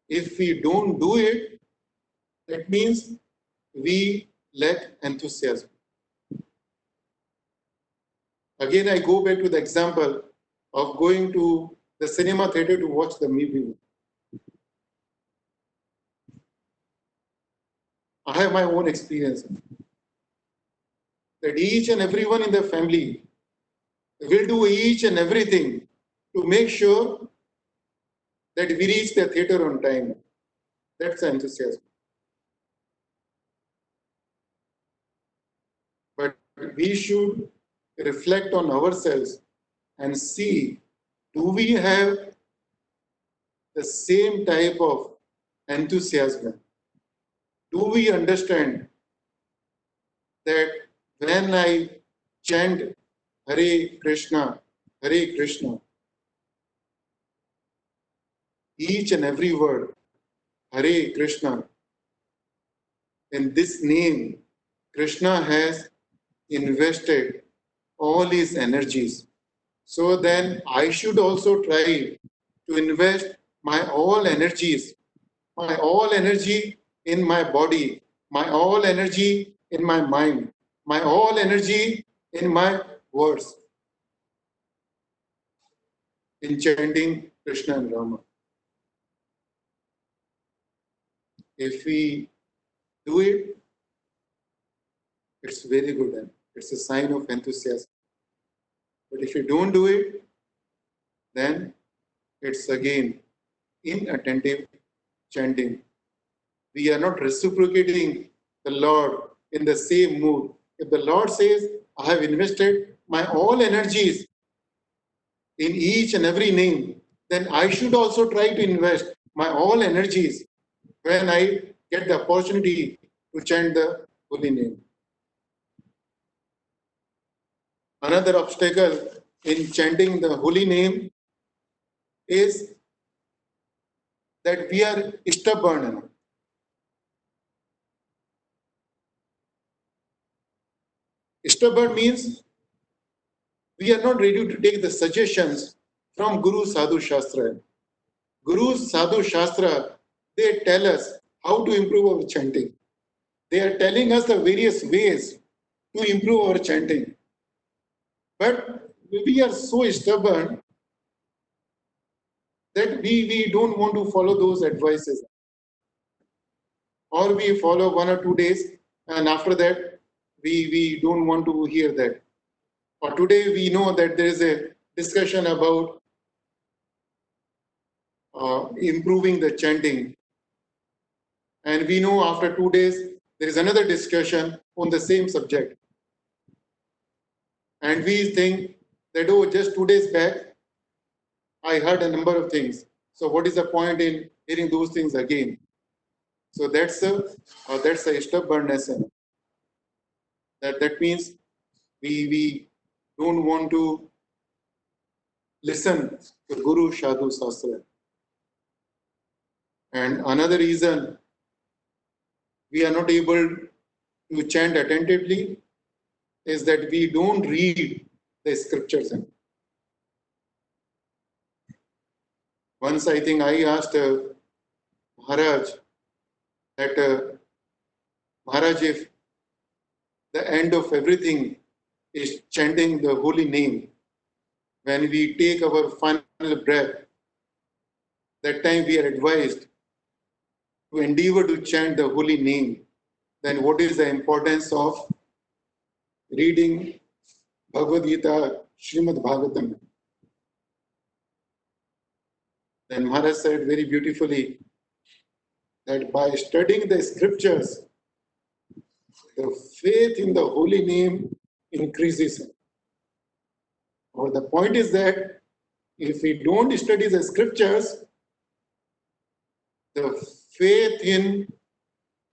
if we don't do it, that means we lack enthusiasm. Again, I go back to the example of going to the cinema theater to watch the movie. I have my own experience that each and everyone in the family will do each and everything to make sure that we reach the theater on time. That's enthusiasm. But we should reflect on ourselves and see, do we have the same type of enthusiasm? Do we understand that when I chant Hare Krishna, each and every word, Hare Krishna, in this name, Krishna has invested all his energies. So then I should also try to invest my all energies, my all energy in my body, my all energy in my mind, my all energy in my words, in chanting Krishna and Rama. If we do it, it's very good and it's a sign of enthusiasm. But if you don't do it, then it's again inattentive chanting. We are not reciprocating the Lord in the same mood. If the Lord says, I have invested my all energies in each and every name, then I should also try to invest my all energies when I get the opportunity to chant the holy name. Another obstacle in chanting the holy name is that we are stubborn. Stubborn means we are not ready to take the suggestions from Guru Sadhu Shastra. Guru Sadhu Shastra, they tell us how to improve our chanting. They are telling us the various ways to improve our chanting. But we are so stubborn that we don't want to follow those advices. Or we follow 1 or 2 days and after that we don't want to hear that. Or today we know that there is a discussion about improving the chanting. And we know after 2 days there is another discussion on the same subject. And we think that, oh, just 2 days back, I heard a number of things. So what is the point in hearing those things again? So that's a stubbornness. That means we don't want to listen to Guru Sadhu Shastra. And another reason we are not able to chant attentively is that we don't read the scriptures. Once I think I asked Maharaj that, Maharaj, if the end of everything is chanting the holy name, when we take our final breath, that time we are advised to endeavor to chant the holy name, then what is the importance of reading Bhagavad Gita, Srimad Bhagavatam? Then Maharaj said very beautifully that by studying the scriptures, the faith in the holy name increases. Or the point is that if we don't study the scriptures, the faith in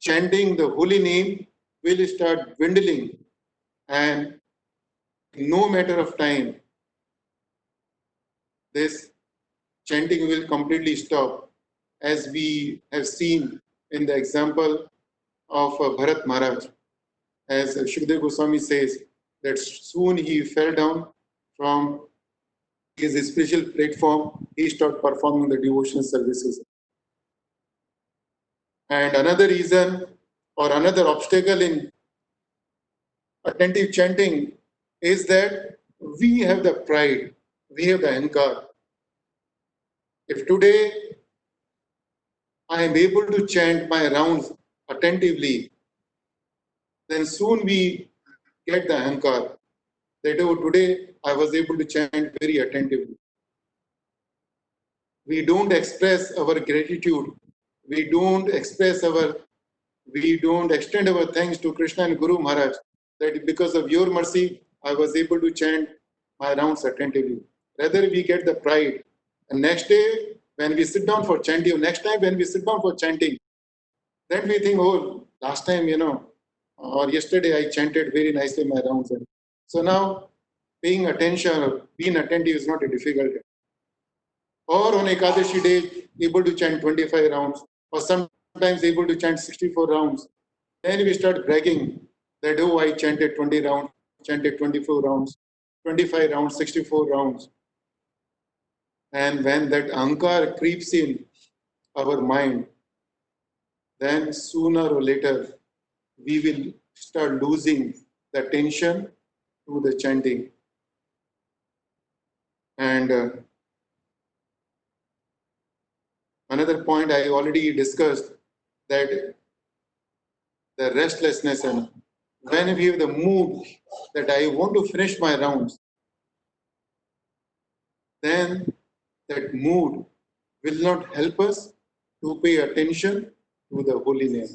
chanting the holy name will start dwindling, and in no matter of time, this chanting will completely stop, as we have seen in the example of Bharat Maharaj. As Shukdev Goswami says, that soon he fell down from his spiritual platform, he started performing the devotional services. And another reason or another obstacle in attentive chanting is that we have the pride, we have the ahankar. If today I am able to chant my rounds attentively, then soon we get the ahankar that, oh, today I was able to chant very attentively. We don't express our gratitude. We don't extend our thanks to Krishna and Guru Maharaj that because of your mercy, I was able to chant my rounds attentively. Rather, we get the pride. And next day, when we sit down for chanting, then we think, oh, last time, or yesterday I chanted very nicely my rounds. So now, paying attention or being attentive is not a difficulty. Or on Ekadashi day, able to chant 25 rounds, or sometimes able to chant 64 rounds. Then we start bragging that, oh, I chanted 20 rounds, chanted 24 rounds, 25 rounds, 64 rounds. And when that ahankar creeps in our mind, then sooner or later, we will start losing the attention to the chanting. And another point I already discussed, that the restlessness, and when we have the mood that I want to finish my rounds, then that mood will not help us to pay attention to the holy name.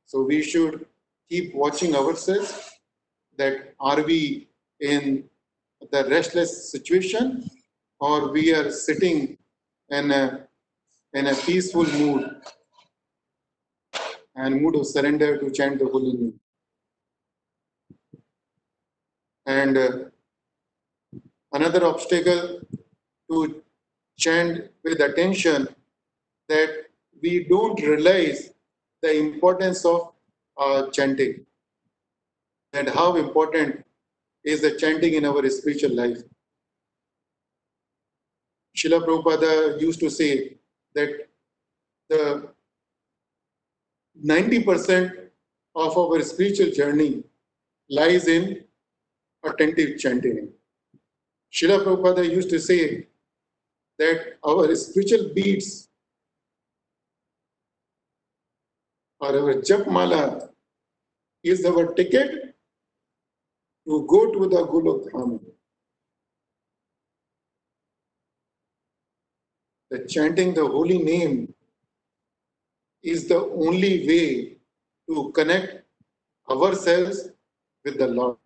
So we should keep watching ourselves, that are we in the restless situation, or we are sitting in a peaceful mood and mood of surrender to chant the holy name. And another obstacle to chant with attention, that we don't realize the importance of chanting, and how important is the chanting in our spiritual life. Srila Prabhupada used to say that the 90% of our spiritual journey lies in attentive chanting. Srila Prabhupada used to say that our spiritual beats or our Japmala is our ticket to go to the Golok Dham. The chanting the holy name is the only way to connect ourselves with the Lord.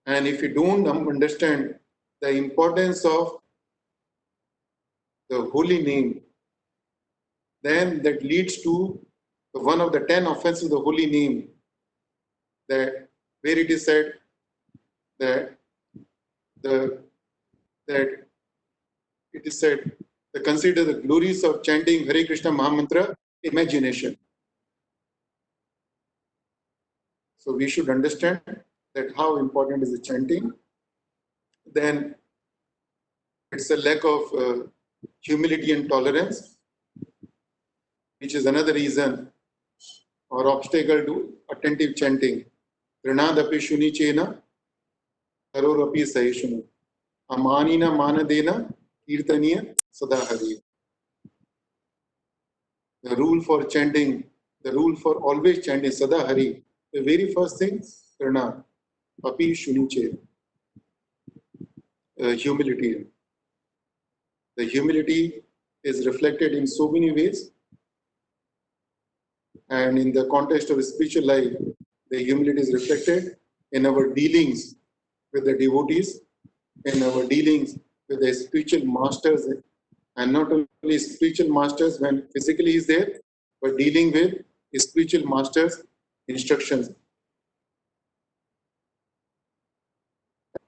And if you don't understand the importance of the holy name, then that leads to one of the 10 offenses of the holy name, that where it is said that consider the glories of chanting Hare Krishna Mahamantra imagination. So we should understand that how important is the chanting. Then it's a lack of humility and tolerance, which is another reason or obstacle to attentive chanting. Pranadapi shunichena tarorapi sahishunu. Amanina manadena kirtaniya sadahari. The rule for chanting, the rule for always chanting sadahari. The very first thing, prana, api shunichena. Humility. The humility is reflected in so many ways. And in the context of spiritual life, the humility is reflected in our dealings with the devotees, in our dealings with the spiritual masters, and not only spiritual masters when physically is there, but dealing with spiritual masters' instructions.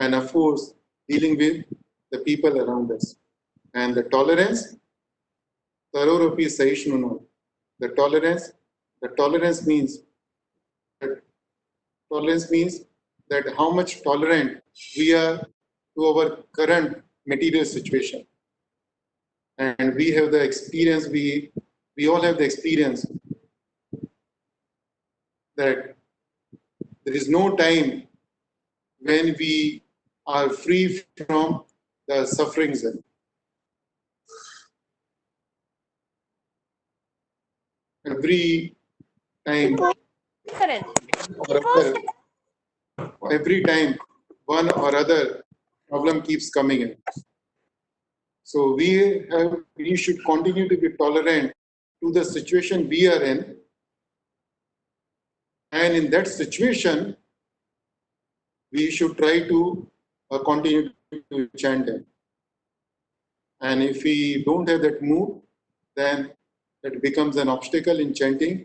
And of course, dealing with the people around us. And the tolerance, tarorapi sahishnuno. The tolerance means that how much tolerant we are to our current material situation. And we have the experience, we all have the experience that there is no time when we are free from the sufferings. Every time or other, every time one or other problem keeps coming in. So we should continue to be tolerant to the situation we are in. And in that situation, we should try to continue to chant them. And if we don't have that mood, then that becomes an obstacle in chanting.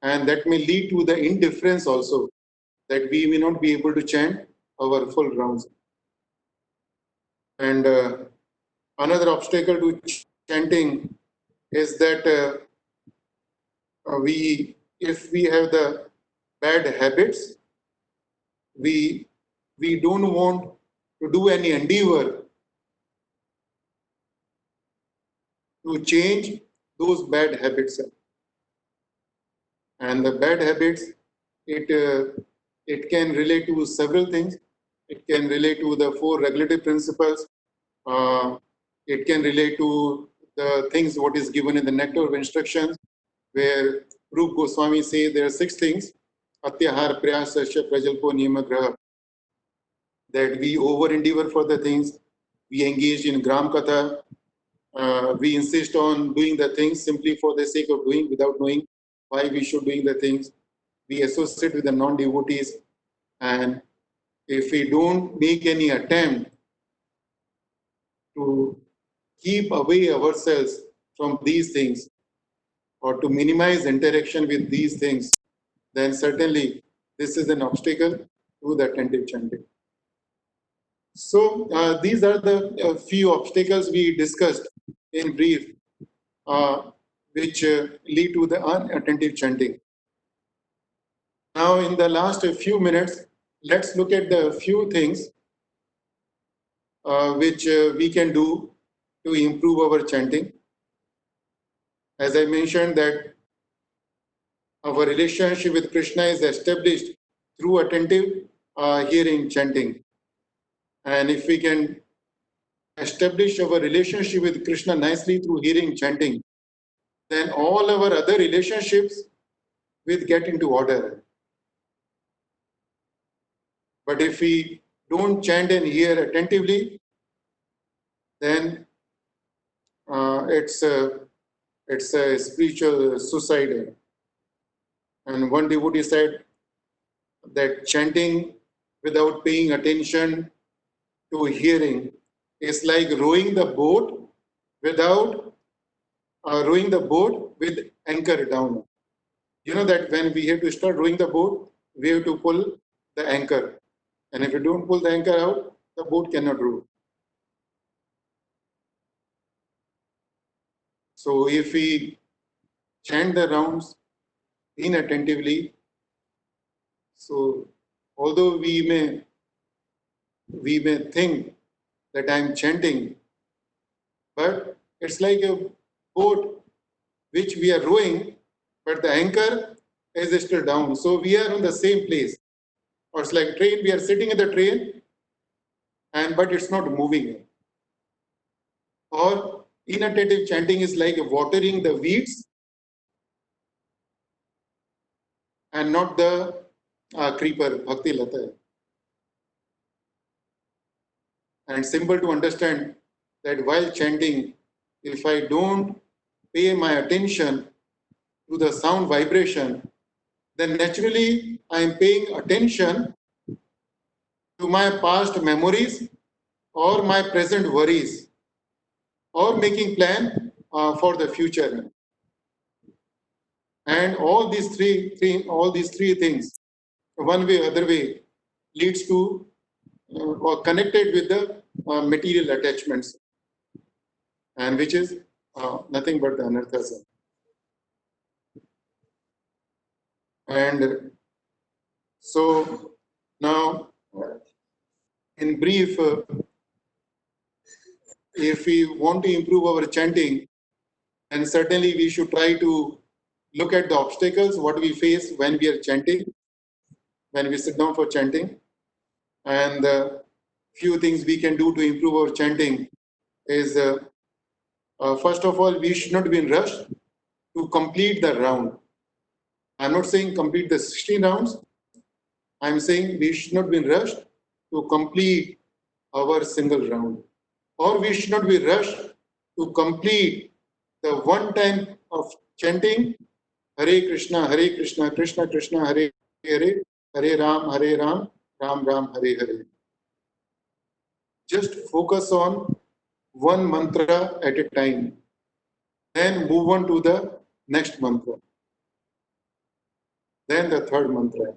And that may lead to the indifference also, that we may not be able to chant our full rounds. And another obstacle to chanting is that if we have the bad habits, we don't want to do any endeavor to change those bad habits. And the bad habits, it can relate to several things. It can relate to the 4 regulative principles. It can relate to the things what is given in the Nectar of Instructions, where Rup Goswami says there are 6 things. Atyahar, Prayasasya, Prajalpo, Niyamagraha. That we over endeavor for the things. We engage in Gram Katha. We insist on doing the things simply for the sake of doing without knowing why we should doing the things. We associate with the non-devotees, and if we don't make any attempt to keep away ourselves from these things or to minimize interaction with these things, then certainly this is an obstacle to the attentive chanting. So these are the few obstacles we discussed in brief, which lead to the unattentive chanting. Now, in the last few minutes, let's look at the few things which we can do to improve our chanting. As I mentioned that our relationship with Krishna is established through attentive hearing chanting. And if we can establish our relationship with Krishna nicely through hearing chanting, then all our other relationships will get into order. But if we don't chant and hear attentively, then it's a spiritual suicide. And one devotee said that chanting without paying attention to hearing is like rowing the boat without rowing the boat with anchor down. You know that when we have to start rowing the boat, we have to pull the anchor. And if you don't pull the anchor out, the boat cannot row. So if we chant the rounds inattentively, So although we may think that I'm chanting, but it's like a boat which we are rowing, but the anchor is still down. So we are on the same place. Or it's like train, we are sitting in the train, but it's not moving. Or inattentive chanting is like watering the weeds and not the creeper, Bhakti Lata. And simple to understand that while chanting, if I don't pay my attention to the sound vibration, then naturally I am paying attention to my past memories or my present worries or making plan for the future. And all these three things, one way or other way, leads to or connected with the material attachments, and which is nothing but the anarthas. And so now, in brief, if we want to improve our chanting, then certainly we should try to look at the obstacles what we face when we are chanting, when we sit down for chanting, and few things we can do to improve our chanting is first of all, we should not be in rush to complete the round. I'm not saying complete the 16 rounds. I'm saying we should not be in rush to complete our single round, or we should not be rushed to complete the one time of chanting Hare Krishna, Krishna Krishna, Hare Hare, Hare Ram, Ram Ram, Hare Hare. Just focus on one mantra at a time, then move on to the next mantra, then the third mantra.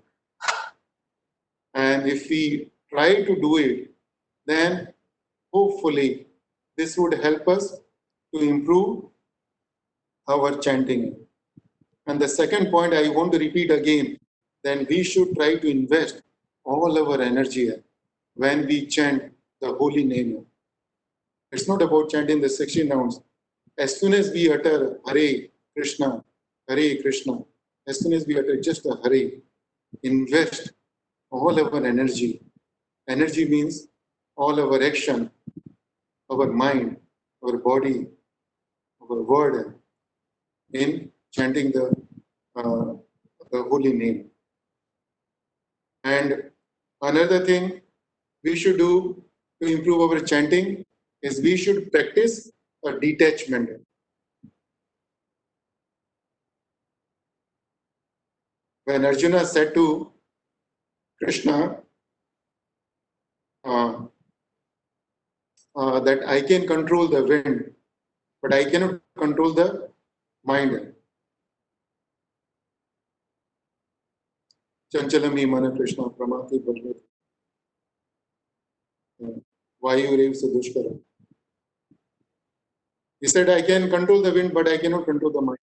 And if we try to do it, then hopefully this would help us to improve our chanting. And the second point I want to repeat again, then we should try to invest all our energy when we chant the holy name. It's not about chanting the 16 rounds. As soon as we utter Hare Krishna, as soon as we utter just a Hare, invest all our energy. Energy means all our action, our mind, our body, our word in chanting the holy name. And another thing we should do to improve our chanting is we should practice a detachment. When Arjuna said to Krishna that I can control the wind, but I cannot control the mind. Chanchalami mana Krishna pramati balvat. Vayu Sadushkara. He said, I can control the wind, but I cannot control the mind.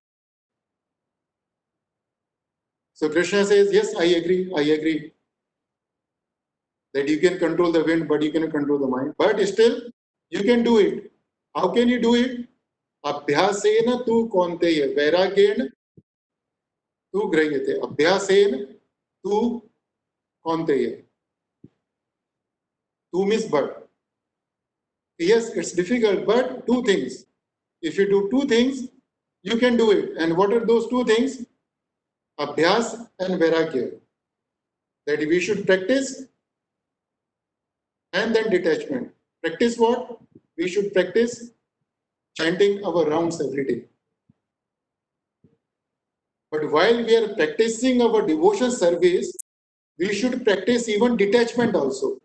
So Krishna says, yes, I agree that you can control the wind, but you cannot control the mind. But still, you can do it. How can you do it? Abhyasena tu kaunteya, vairagena tu grahite. Abhyasena tu kaunteya. Tu means but. Yes, it's difficult, but two things. If you do two things, you can do it. And what are those two things? Abhyas and vairagya. That we should practice and then detachment. Practice what? We should practice chanting our rounds every day. But while we are practicing our devotion service, we should practice even detachment also.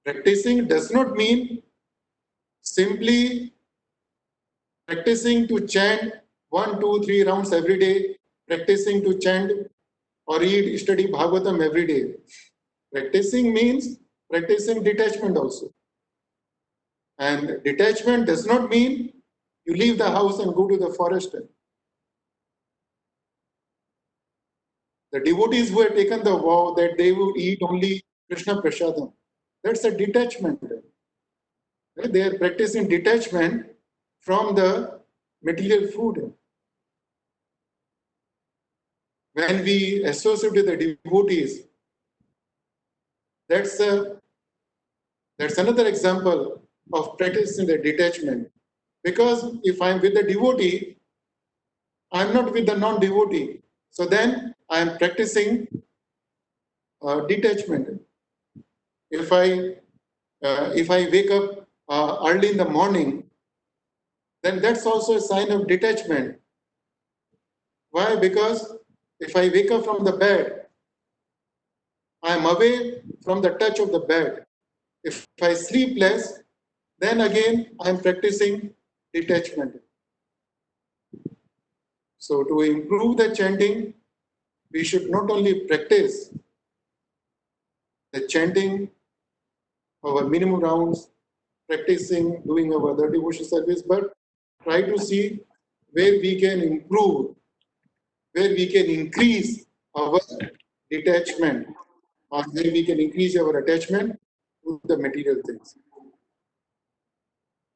Practicing does not mean simply practicing to chant 1, 2, 3 rounds every day, practicing to chant or study Bhagavatam every day. Practicing means practicing detachment also. And detachment does not mean you leave the house and go to the forest. The devotees who had taken the vow that they would eat only Krishna Prasadam, that's a detachment. They are practicing detachment from the material food. When we associate with the devotees, that's another example of practicing the detachment. Because if I'm with the devotee, I'm not with the non-devotee. So then I am practicing detachment. If I wake up early in the morning, then that's also a sign of detachment. Why? Because if I wake up from the bed, I am away from the touch of the bed. If I sleep less, then again I am practicing detachment. So to improve the chanting, we should not only practice the chanting, our minimum rounds, practicing, doing our other devotion service, but try to see where we can improve, where we can increase our detachment, or where we can increase our attachment to the material things.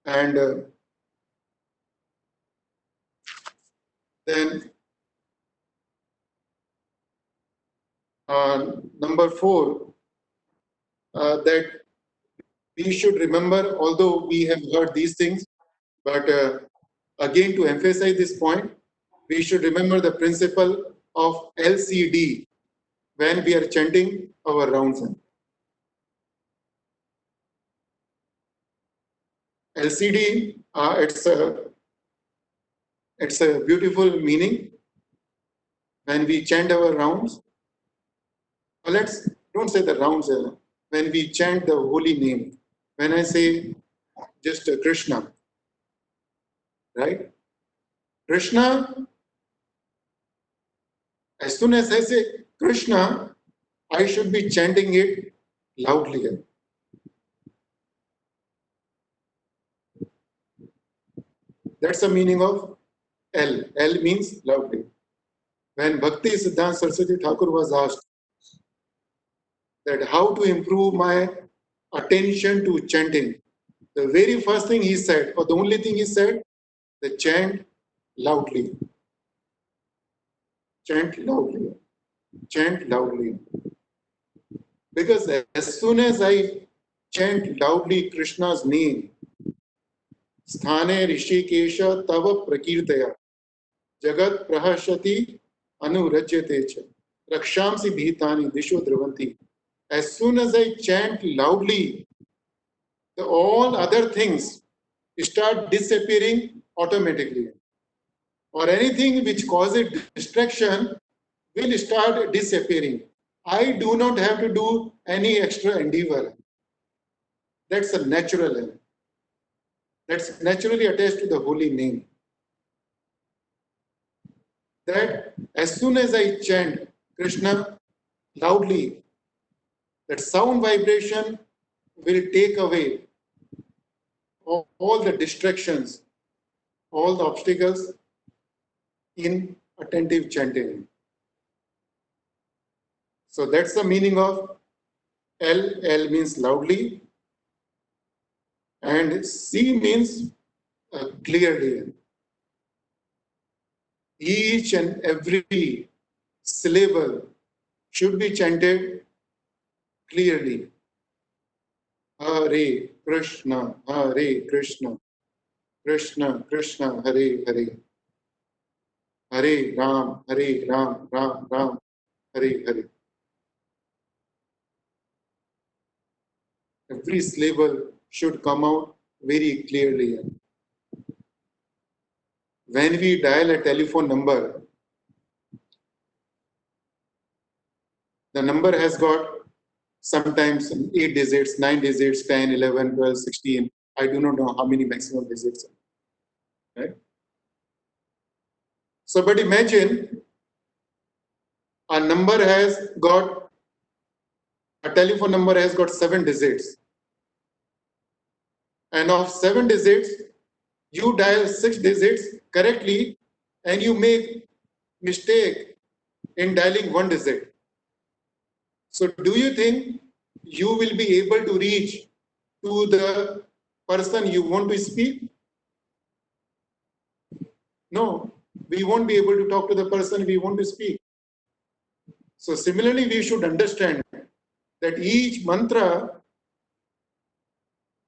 And then number 4, that we should remember, although we have heard these things, but again to emphasize this point, we should remember the principle of LCD when we are chanting our rounds. LCD, it's a beautiful meaning when we chant our rounds. Let's don't say the rounds. When we chant the holy name, when I say just Krishna, right? Krishna, as soon as I say Krishna, I should be chanting it loudly. That's the meaning of L. L means loudly. When Bhakti Siddhanta Saraswati Thakur was asked that how to improve my attention to chanting, the very first thing he said, or the only thing he said, the chant loudly. Chant loudly. Chant loudly. Because as soon as I chant loudly Krishna's name, Sthane Rishikesha Tava Prakirtaya Jagat Prahashati Anurajyate Cha Rakshamsi Bhitani Disho Dravanti. As soon as I chant loudly, all other things start disappearing automatically. Or anything which causes distraction will start disappearing. I do not have to do any extra endeavor. That's a natural. That's naturally attached to the holy name. That as soon as I chant Krishna loudly, that sound vibration will take away all the distractions, all the obstacles in attentive chanting. So that's the meaning of L. L means loudly, and C means clearly. Each and every syllable should be chanted clearly. Hare Krishna, Hare Krishna, Krishna Krishna, Hare Hare, Hare Ram, Hare Ram, Ram Ram, Hare Hare. Every syllable should come out very clearly. When we dial a telephone number, the number has got sometimes 8 digits, 9 digits, 10, 11, 12, 16. I do not know how many maximum digits. Right? So, but imagine a telephone number has got 7 digits. And of 7 digits, you dial 6 digits correctly and you make mistake in dialing one digit. So do you think you will be able to reach to the person you want to speak? No, we won't be able to talk to the person we want to speak. So similarly, we should understand that each mantra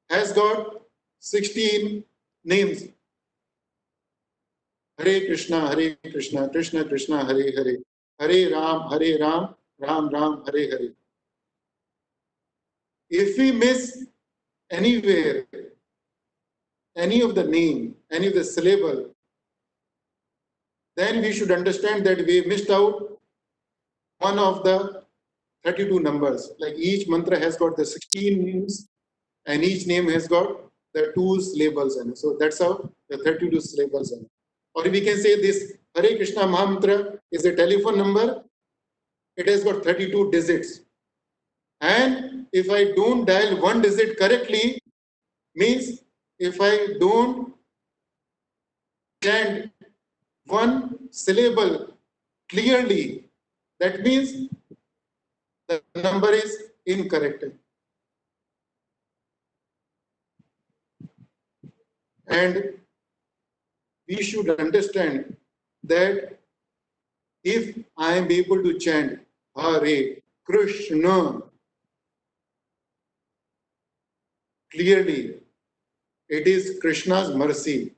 has got 16 names. Hare Krishna, Krishna Krishna, Hare Hare. Hare Ram, Ram Ram, Hare Hare. If we miss anywhere, any of the name, any of the syllable, then we should understand that we missed out one of the 32 numbers. Like each mantra has got the 16 names and each name has got the 2 syllables in it. So that's how the 32 syllables are. Or we can say this Hare Krishna Mahamantra is a telephone number. It has got 32 digits. And if I don't dial one digit correctly, means if I don't chant one syllable clearly, that means the number is incorrect. And we should understand that if I am able to chant Hare Krishna clearly, it is Krishna's mercy.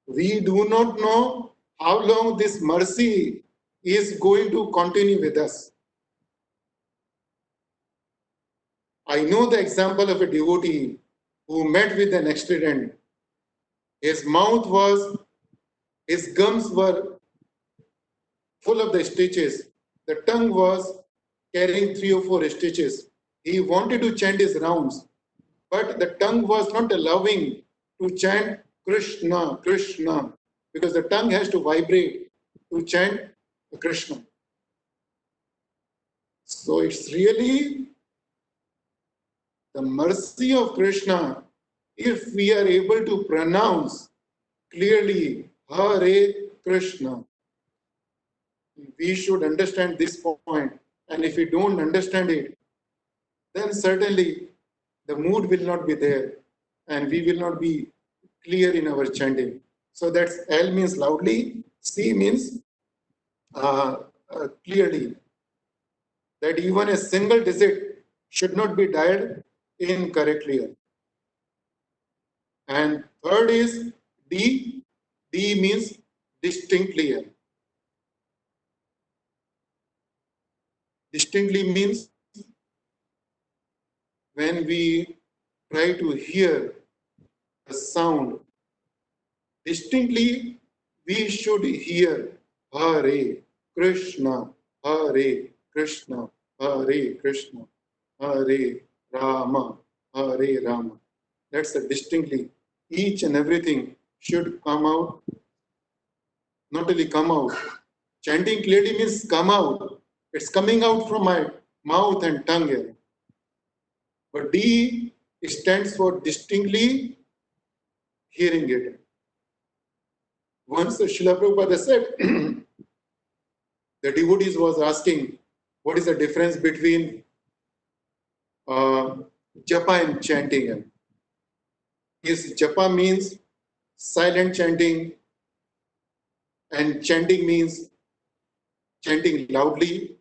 We do not know how long this mercy is going to continue with us. I know the example of a devotee who met with an accident. His gums were full of the stitches. The tongue was carrying 3 or 4 stitches. He wanted to chant his rounds, but the tongue was not allowing to chant Krishna, Krishna, because the tongue has to vibrate to chant Krishna. So it's really the mercy of Krishna if we are able to pronounce clearly Hare Krishna. We should understand this point, and if we don't understand it, then certainly the mood will not be there and we will not be clear in our chanting. So that's L means loudly, C means clearly. That even a single digit should not be dialed incorrectly. And third is D. D means distinctly. Distinctly means when we try to hear a sound distinctly, we should hear Hare Krishna, Hare Krishna, Hare Krishna, Hare Rama, Hare Rama. That's the distinctly. Each and everything should come out, not only come out. Chanting clearly means come out. It's coming out from my mouth and tongue here. But D stands for distinctly hearing it. Once Srila Prabhupada said, the devotees was asking, what is the difference between japa and chanting? Yes, japa means silent chanting and chanting means chanting loudly.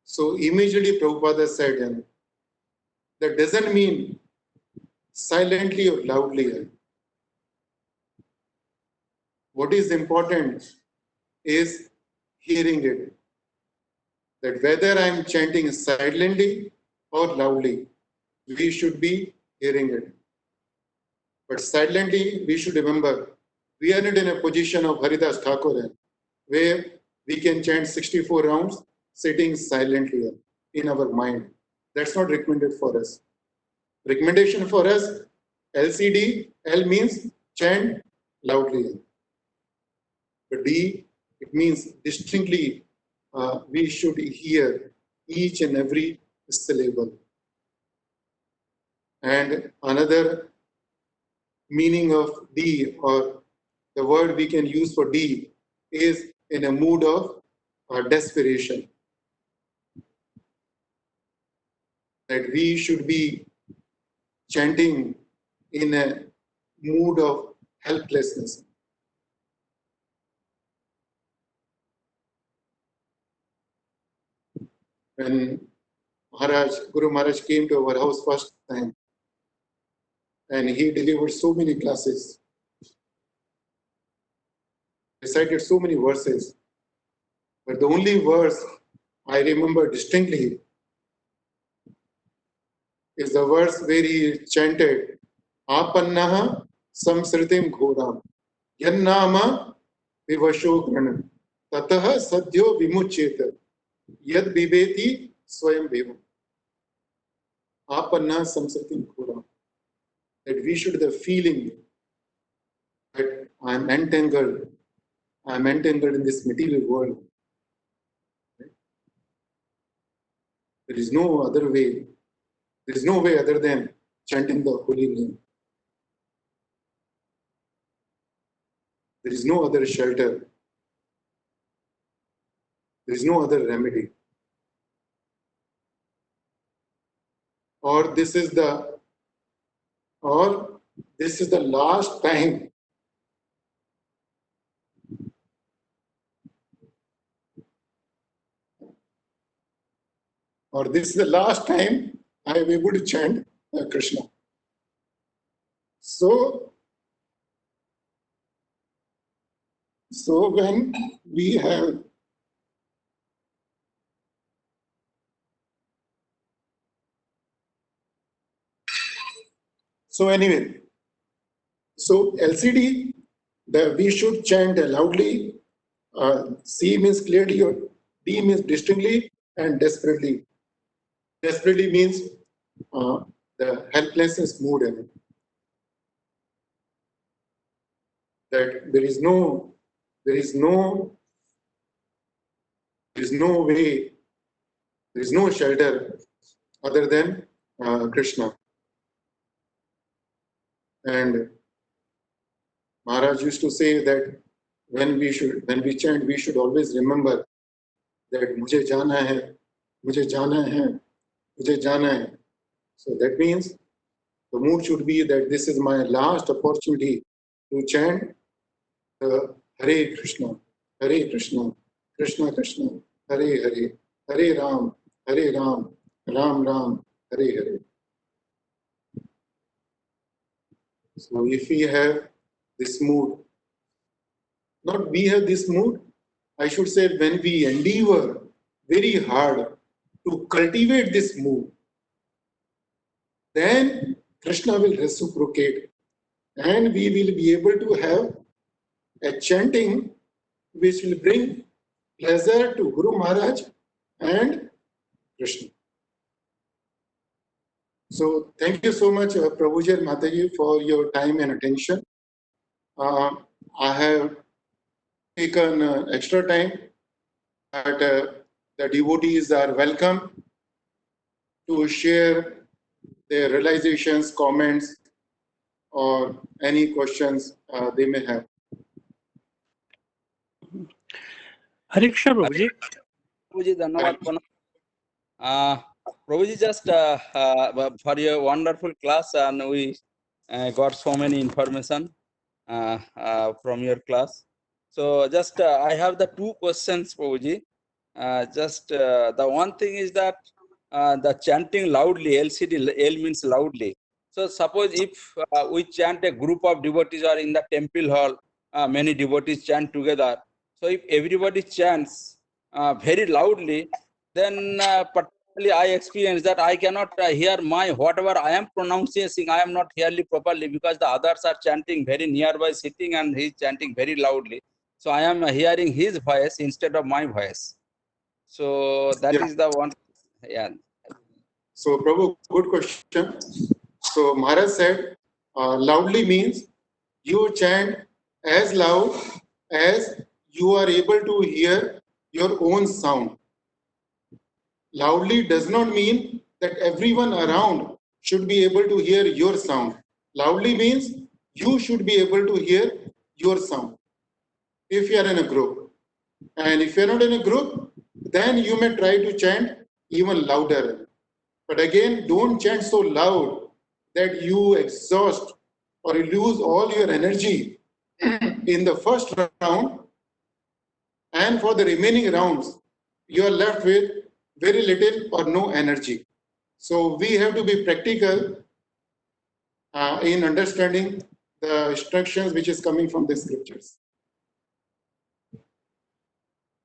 So immediately Prabhupada said, that doesn't mean silently or loudly. What is important is hearing it. That whether I'm chanting silently or loudly, we should be hearing it. But silently, we should remember, we are not in a position of Haridas Thakur, where we can chant 64 rounds sitting silently in our mind. That's not recommended for us. Recommendation for us, LCD, L means chant loudly. But D, it means distinctly, we should hear each and every syllable. And another meaning of D, or the word we can use for D, is in a mood of desperation. That we should be chanting in a mood of helplessness. When Guru Maharaj came to our house first time, and he delivered so many classes, recited so many verses, but the only verse I remember distinctly is the verse where he chanted, Apannaha samsritim ghoram, yannama vivasho granam, tataha sadhyo vimuccheta, yad viveti swayam vivam. Apannaha samsritim ghoram. That we should have the feeling that I'm entangled in this material world. There is no other way. There is no way other than chanting the holy name. There is no other shelter. There is no other remedy. Or this is the last time I am able to chant Krishna. So when we have LCD, we should chant loudly. C means clearly, or D means distinctly, and desperately. Desperately means the helplessness mood in it. That there is no way, there is no shelter other than Krishna. And Maharaj used to say that when we chant, we should always remember that mujhe jana hai, mujhe jana hai, mujhe jana hai. So that means the mood should be that this is my last opportunity to chant Hare Krishna, Krishna Krishna, Hare Hare, Hare Ram, Ram Ram, Hare Hare. So if we have this mood, not we have this mood, I should say when we endeavor very hard to cultivate this mood, then Krishna will reciprocate and we will be able to have a chanting which will bring pleasure to Guru Maharaj and Krishna. So thank you so much, Prabhuji and Mataji, for your time and attention. I have taken extra time, but the devotees are welcome to share their realizations, comments, or any questions they may have. Hare Krishna, Prabhuji. Prabhuji, dhanyavad. Prabhuji, just for your wonderful class, and we got so many information from your class. So just I have the two questions, Prabhuji. The one thing is that the chanting loudly, LCD, L means loudly. So suppose if we chant a group of devotees or in the temple hall, many devotees chant together. So if everybody chants very loudly, then particularly I experience that I cannot hear whatever I am pronouncing, I am not hearing properly because the others are chanting very nearby sitting and he is chanting very loudly. So I am hearing his voice instead of my voice. So that is the one. Yeah. So Prabhu, good question. So Maharaj said, loudly means you chant as loud as you are able to hear your own sound. Loudly does not mean that everyone around should be able to hear your sound. Loudly means you should be able to hear your sound if you are in a group. And if you're not in a group, then you may try to chant even louder. But again, don't chant so loud that you exhaust or you lose all your energy in the first round. And for the remaining rounds, you are left with very little or no energy. So we have to be practical in understanding the instructions which is coming from the scriptures.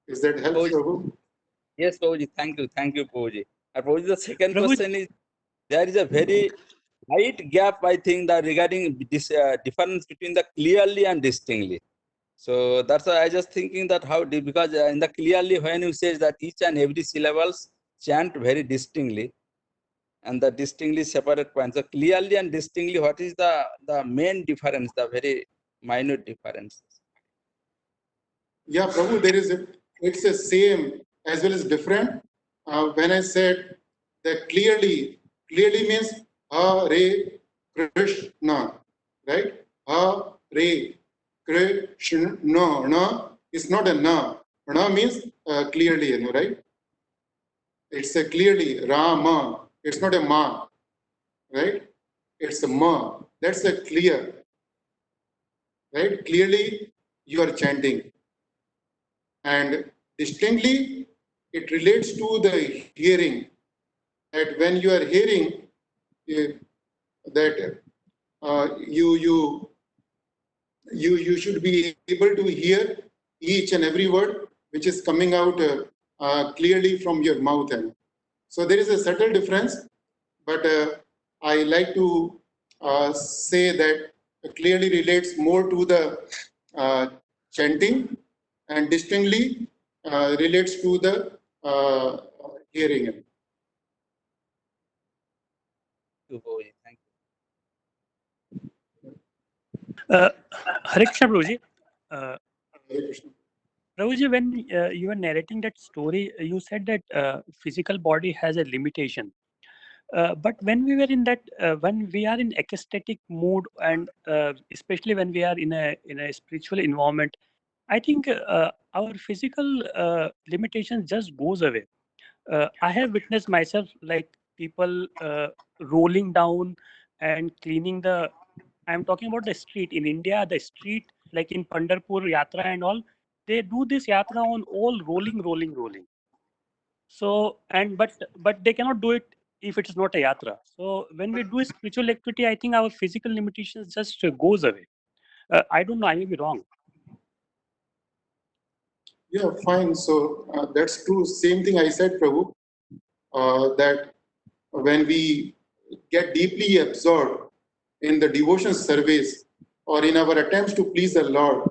Is that helps, Prabhu? Yes, Prabhuji, thank you, Prabhuji. And Prabhuji, the second Prabhuji- question is, there is a very slight gap, I think, that regarding this difference between the clearly and distinctly. So that's why I just thinking that how, because in the clearly, when you say that each and every syllables chant very distinctly, and the distinctly separate points. So clearly and distinctly, what is the main difference, the very minute difference? Yeah, Prabhu, it's the same as well as different. When I said that clearly means Hare Krishna, right? Hare Krishna. Na is not a na. Na means clearly, right? It's a clearly Rama. It's not a ma, right? It's a ma. That's a clear, right? Clearly, you are chanting. And distinctly, it relates to the hearing. That when you are hearing, that you should be able to hear each and every word which is coming out clearly from your mouth. And so there is a subtle difference, but I like to say that clearly relates more to the chanting, and distinctly relates to the hearing. Thank Hare Krishna, Prabhuji. Hare Krishna. Prabhuji, when you were narrating that story, you said that physical body has a limitation. But when we were in that, when we are in ecstatic mood, and especially when we are in a spiritual environment, I think our physical limitations just goes away. I have witnessed myself, like people rolling down and cleaning the. I'm talking about the street in India, the street like in Pandharpur Yatra and all. They do this yatra on all rolling. So and but they cannot do it if it is not a yatra. So when we do a spiritual activity, I think our physical limitations just goes away. I don't know. I may be wrong. Yeah, fine. So that's true. Same thing I said, Prabhu, that when we get deeply absorbed in the devotion service or in our attempts to please the Lord,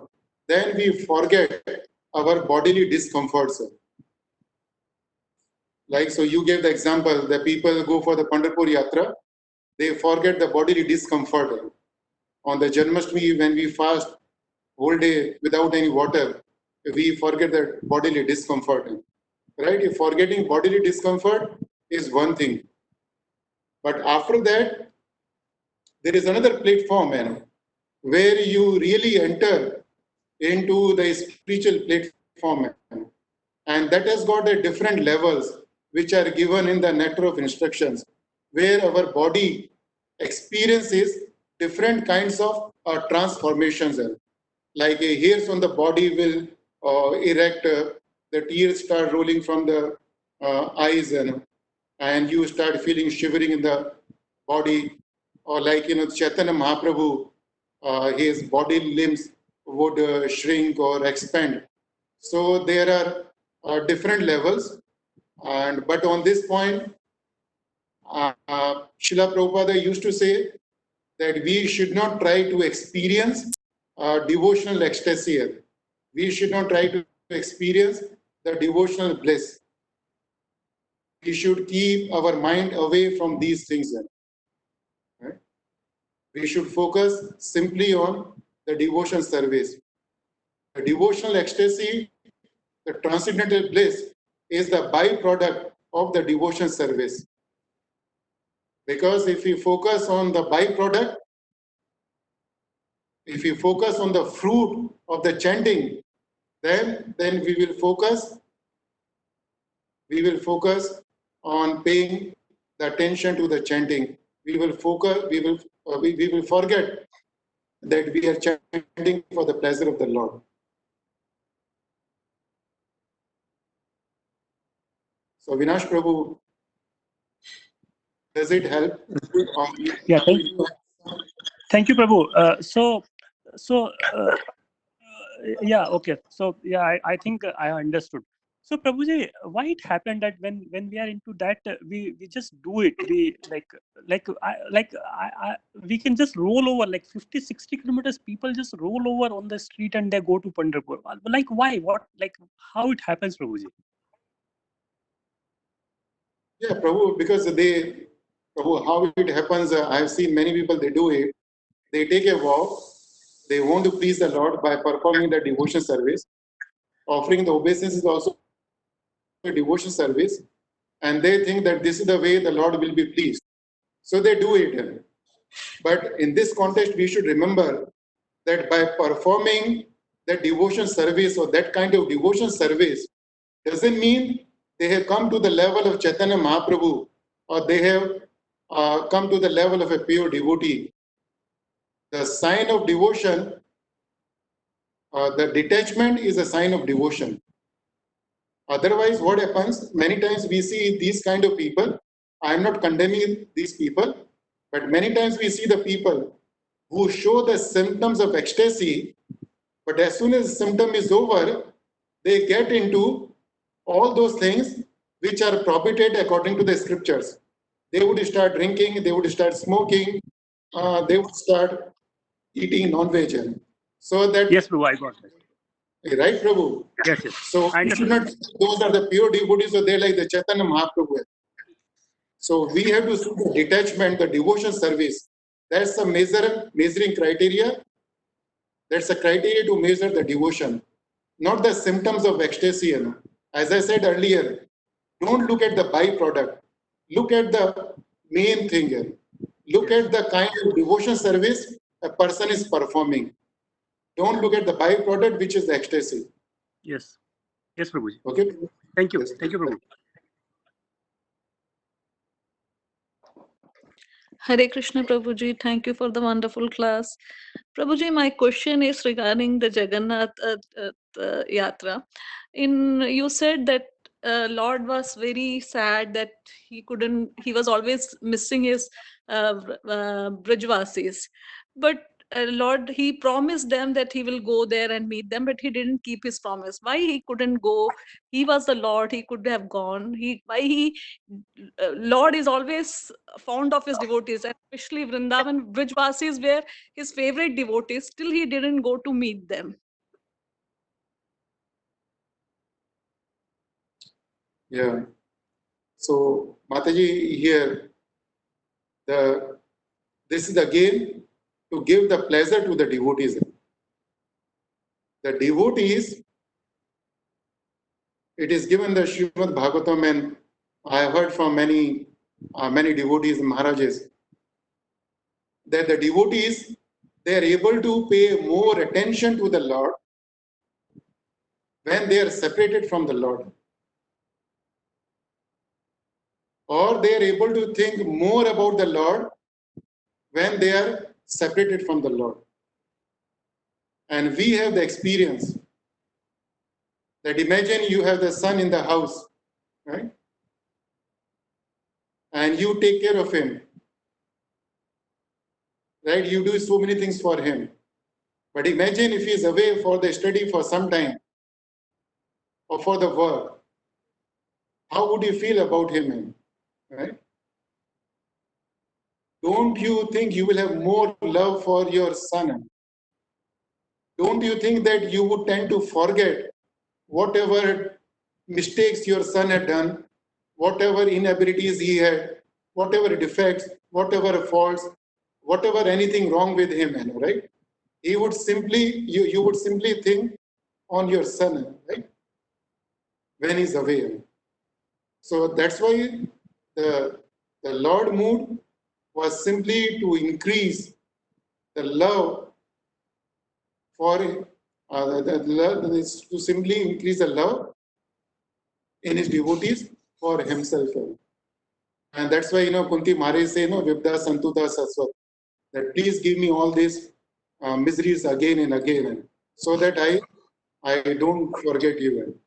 then we forget our bodily discomforts. Like, so you gave the example, the people go for the Pandharpur Yatra, they forget the bodily discomfort. On the Janmashtami, when we fast whole day without any water, we forget that bodily discomfort. Right? If forgetting bodily discomfort is one thing. But after that, there is another platform, where you really enter into the spiritual platform. And that has got a different levels which are given in the nectar of instructions, where our body experiences different kinds of transformations. Like hairs on the body will erect, the tears start rolling from the eyes, and you start feeling shivering in the body, or like Chaitanya Mahaprabhu, his body limbs would shrink or expand. So there are different levels, and but on this point, Srila Prabhupada used to say that we should not try to experience devotional ecstasy. We should not try to experience the devotional bliss. We should keep our mind away from these things. Right? We should focus simply on the devotion service. The devotional ecstasy, the transcendental bliss, is the byproduct of the devotion service. Because if we focus on the byproduct, if you focus on the fruit of the chanting, then we will focus on paying the attention to the chanting. We will forget that we are chanting for the pleasure of the Lord. So Vinash Prabhu, does it help? Yeah, thank you, Prabhu. Yeah, okay. So yeah, I think I understood. So Prabhuji, why it happened that when we are into that, we just do it. We we can just roll over like 50-60 kilometers. People just roll over on the street and they go to Pandharpur. Like why? What? Like how it happens, Prabhuji? Yeah, Prabhu, because Prabhu, how it happens, I have seen many people, they do it. They take a vow, they want to please the Lord by performing the devotion service. Offering the obeisance is also a devotion service, and they think that this is the way the Lord will be pleased. So they do it. But in this context, we should remember that by performing the devotion service or that kind of devotion service doesn't mean they have come to the level of Chaitanya Mahaprabhu or they have come to the level of a pure devotee. The sign of devotion, the detachment is a sign of devotion. Otherwise, what happens? Many times we see these kind of people. I am not condemning these people, but many times we see the people who show the symptoms of ecstasy, but as soon as the symptom is over, they get into all those things which are prohibited according to the scriptures. They would start drinking, they would start smoking, they would start eating non-veg. So that, Yes, Prabhu, I got that. right, Prabhu? Yes, yes. So we should not, those are the pure devotees, so they're like the Chaitanya Mahaprabhu. So we have to see the detachment, the devotion service. That's the measuring criteria. That's a criteria to measure the devotion, not the symptoms of ecstasy. As I said earlier, don't look at the byproduct. Look at the main thing here. Look at the kind of devotion service a person is performing. Don't look at the byproduct, which is the ecstasy. Yes. Yes, Prabhuji. Okay? Thank you. Yes. Thank you, Prabhu. Hare Krishna Prabhuji, thank you for the wonderful class. Prabhuji, my question is regarding the Jagannath Yatra. You said that Lord was very sad that he was always missing his Brajvasis. But Lord, he promised them that he will go there and meet them, but he didn't keep his promise. Why he couldn't go? He was the Lord, he could have gone. Lord is always fond of his devotees, and especially Vrindavan Brijvasis were his favorite devotees. Still, he didn't go to meet them. Yeah. So Mataji here, this is again to give the pleasure to the devotees. The devotees, it is given the Srimad Bhagavatam, and I have heard from many devotees and Maharajas that the devotees, they are able to pay more attention to the Lord when they are separated from the Lord. Or they are able to think more about the Lord when they are separated from the Lord. And we have the experience that imagine you have the son in the house, right? And you take care of him, right? You do so many things for him. But imagine if he is away for the study for some time or for the work. How would you feel about him, right? Don't you think you will have more love for your son? Don't you think that you would tend to forget whatever mistakes your son had done, whatever inabilities he had, whatever defects, whatever faults, whatever anything wrong with him, right? He would simply, you would simply think on your son, right? When he's away. So that's why the Lord mood was simply to increase the love for The love is to simply increase the love in his devotees for himself. And that's why, Kunti Maharaj say, Vibda Santuta Saswat, that please give me all these miseries again and again, so that I don't forget you.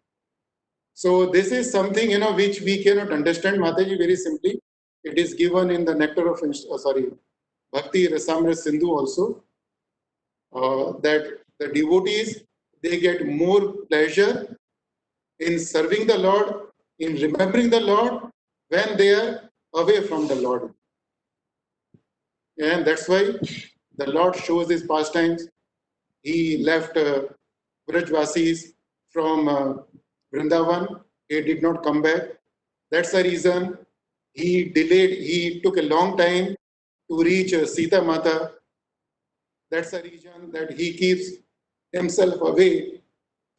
So this is something, which we cannot understand, Mataji, very simply. It is given in the Nectar of, Bhakti Rasamrita Sindhu also, that the devotees, they get more pleasure in serving the Lord, in remembering the Lord, when they are away from the Lord. And that's why the Lord shows his pastimes. He left Vrajvasis from Vrindavan. He did not come back. That's the reason he delayed. He took a long time to reach Sita Mata. That's the reason that he keeps himself away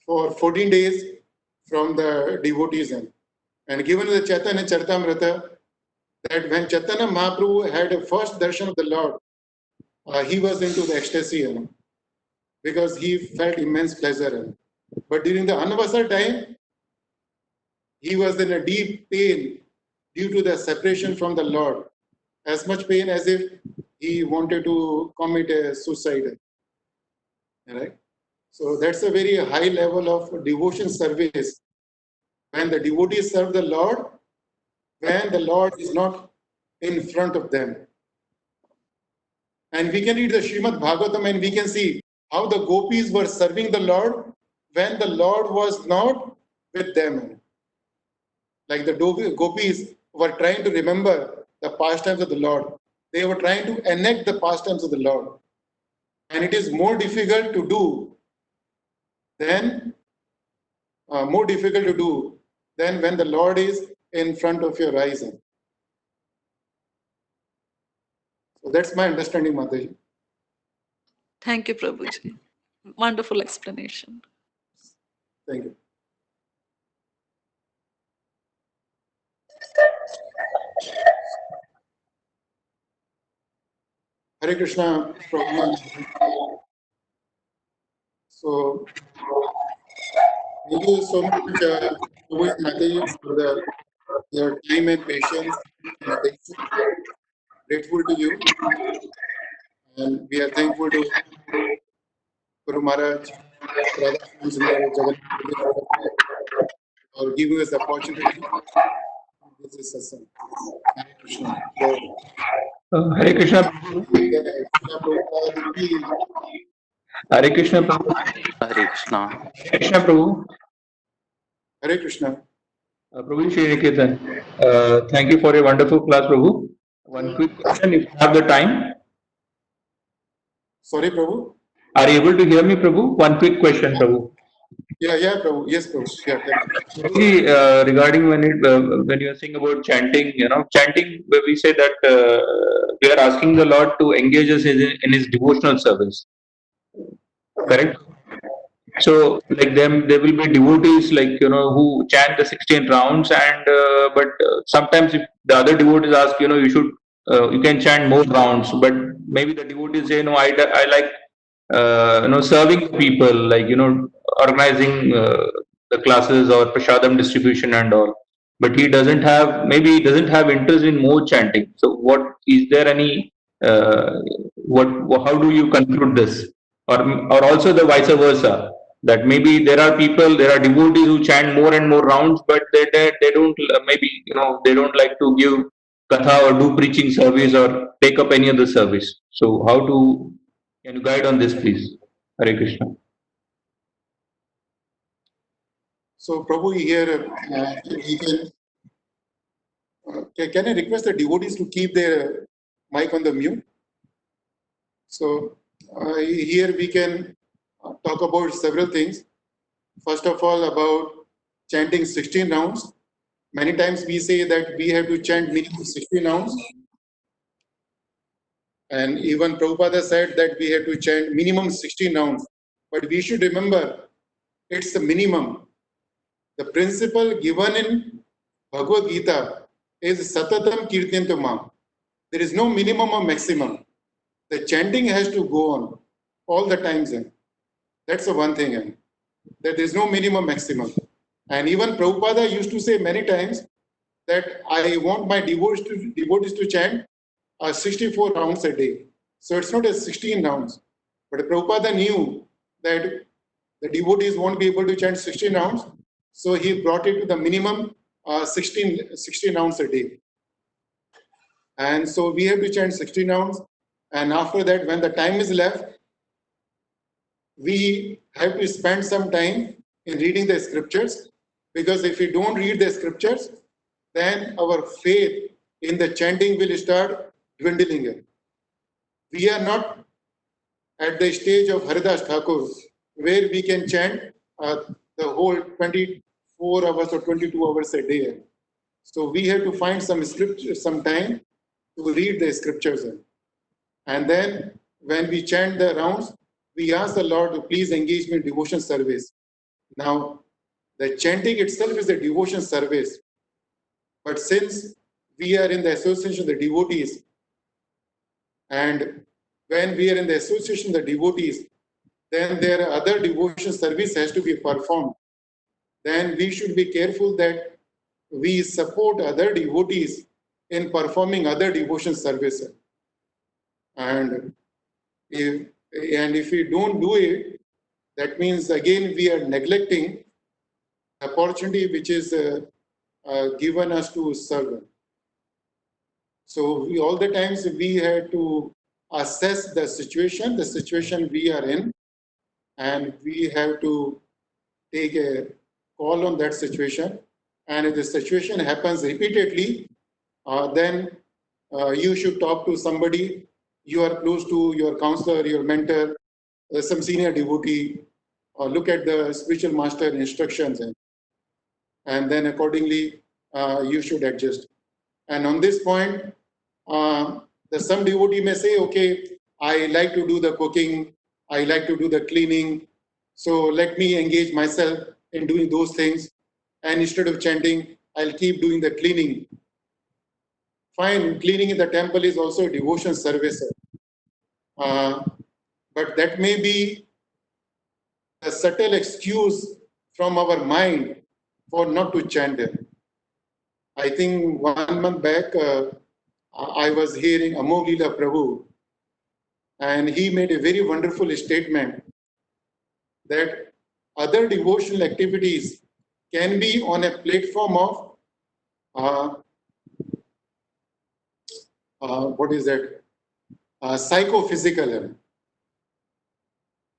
for 14 days from the devotees. And given the Chaitanya Charitamrita, that when Chaitanya Mahaprabhu had a first darshan of the Lord, he was into the ecstasy, because he felt immense pleasure. But during the Anavasar time, he was in a deep pain due to the separation from the Lord, as much pain as if he wanted to commit a suicide. Right? So that's a very high level of devotion service. When the devotees serve the Lord, when the Lord is not in front of them. And we can read the Srimad Bhagavatam and we can see how the gopis were serving the Lord when the Lord was not with them. Like the gopis were trying to remember the pastimes of the Lord. They were trying to enact the pastimes of the Lord. And it is more difficult to do than when the Lord is in front of your eyes. So that's my understanding, Mataji. Thank you, Prabhuji. Wonderful explanation. Thank you. Hare Krishna, Prabhu. So, thank you so much, Prabhu and Mataji, for your time and patience and attention. Grateful to you. And we are thankful to Guru Maharaj, Radha Jagannath, for giving us the opportunity. This is satsang. Hare Krishna. Hare Krishna. Hare Krishna Prabhu. Hare Krishna. Hare Krishna Prabhu. Hare Krishna. Prabhu Shri Niketan. Thank you for a wonderful class, Prabhu. One quick question, if you have the time. Sorry, Prabhu. Are you able to hear me, Prabhu? One quick question, Prabhu. Yeah, Prabhu. Yes, Prabhu. Yeah, Prabhuji, regarding when you are saying about chanting, chanting, where we say that we are asking the Lord to engage us in His devotional service. Correct? So, like them, there will be devotees who chant the 16 rounds, and but sometimes if the other devotees ask, you can chant more rounds, but maybe the devotees say, no, I like serving people, like organizing the classes or prasadam distribution and all. But he doesn't have, maybe he doesn't have interest in more chanting. So, what is there any? How do you conclude this, or also the vice versa? That maybe there are devotees who chant more and more rounds, but they don't maybe they don't like to give katha or do preaching service or take up any other service. So can you guide on this, please? Hare Krishna. So, Prabhu, here can I request the devotees to keep their mic on the mute? So, here we can talk about several things. First of all, about chanting 16 rounds. Many times we say that we have to chant minimum 16 rounds. And even Prabhupada said that we have to chant minimum 16 rounds. But we should remember, it's the minimum. The principle given in Bhagavad Gita is Satatam Kirtyantu Mam. There is no minimum or maximum. The chanting has to go on all the times. That's the one thing, and that there's no minimum maximum. And even Prabhupada used to say many times that I want my devotees to chant 64 rounds a day. So it's not a 16 rounds. But Prabhupada knew that the devotees won't be able to chant 16 rounds. So he brought it to the minimum 16 rounds a day. And so we have to chant 16 rounds. And after that, when the time is left, we have to spend some time in reading the scriptures, because if we don't read the scriptures, then our faith in the chanting will start dwindling in. We are not at the stage of Haridas Thakur, where we can chant the whole 24 hours or 22 hours a day. So we have to find some scripture, some time to read the scriptures. And then when we chant the rounds, we ask the Lord to please engage me in devotion service. Now, the chanting itself is a devotion service. But since we are in the association of the devotees, and when we are in the association of the devotees, then there are other devotion service has to be performed. Then we should be careful that we support other devotees in performing other devotion services. And if we don't do it, that means again we are neglecting the opportunity which is given us to serve. So all the times we had to assess the situation we are in, and we have to take a call on that situation. And if the situation happens repeatedly, then you should talk to somebody you are close to, your counselor, your mentor, some senior devotee, or look at the spiritual master instructions, and then accordingly you should adjust. And on this point, some devotee may say, okay, I like to do the cooking, I like to do the cleaning, so let me engage myself in doing those things, and instead of chanting, I'll keep doing the cleaning. Fine, cleaning in the temple is also a devotion service. But that may be a subtle excuse from our mind for not to chant it. I think 1 month back, I was hearing Amol Leela Prabhu, and he made a very wonderful statement that other devotional activities can be on a platform of psychophysical.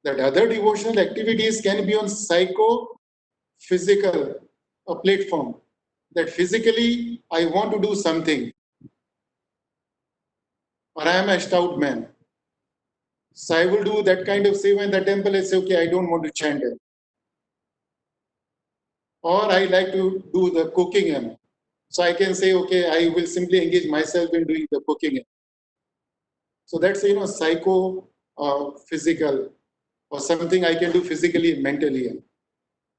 That other devotional activities can be on psychophysical platform. That physically I want to do something, or I am a stout man, so I will do that kind of seva in the temple and say, okay, I don't want to chant it. Or I like to do the cooking, so I can say, okay, I will simply engage myself in doing the cooking. So that's, psycho-physical, or something I can do physically and mentally.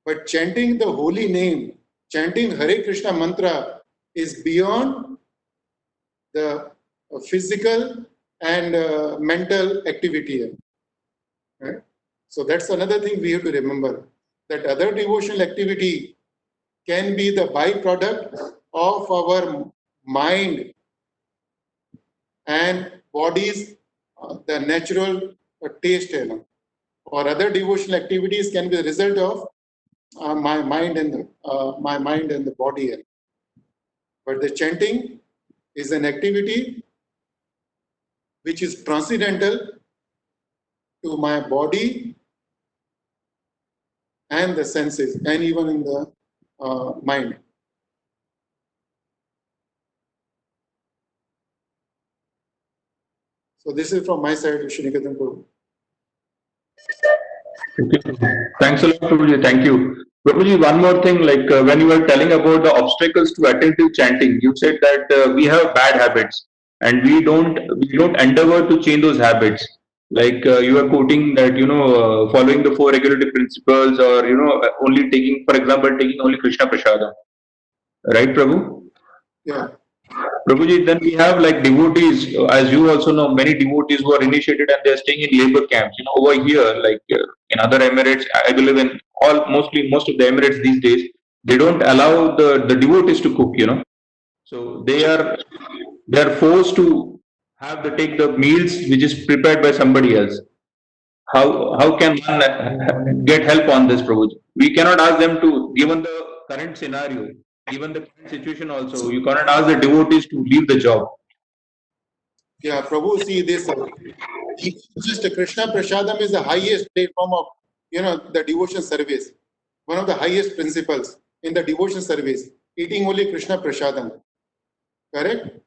But chanting the holy name, chanting Hare Krishna mantra is beyond the physical and mental activity. Right? So that's another thing we have to remember, that other devotional activity can be the byproduct of our mind and body's the natural taste, or other devotional activities can be the result of my mind and the body. But the chanting is an activity which is transcendental to my body and the senses, and even in the mind. So this is from my side, Sriniketan Prabhu. Thanks a lot, Prabhuji. Thank you. Prabhuji, one more thing, like when you were telling about the obstacles to attentive chanting, you said that we have bad habits and we don't endeavor to change those habits. Like you are quoting that, following the 4 regulative principles, or, only taking, for example, taking only Krishna Prasada. Right, Prabhu? Yeah. Prabhuji, then we have like devotees, as you also know, many devotees who are initiated and they're staying in labor camps. You know, over here, like in other Emirates, I believe in most of the Emirates these days, they don't allow the devotees to cook. You know, so they are forced to take the meals which is prepared by somebody else. How can one get help on this, Prabhuji? We cannot ask them to, given the current scenario, given the current situation also, you cannot ask the devotees to leave the job. Yeah, Prabhu, see this. Just Krishna Prasadam is the highest platform of, the devotion service. One of the highest principles in the devotion service, eating only Krishna Prasadam. Correct?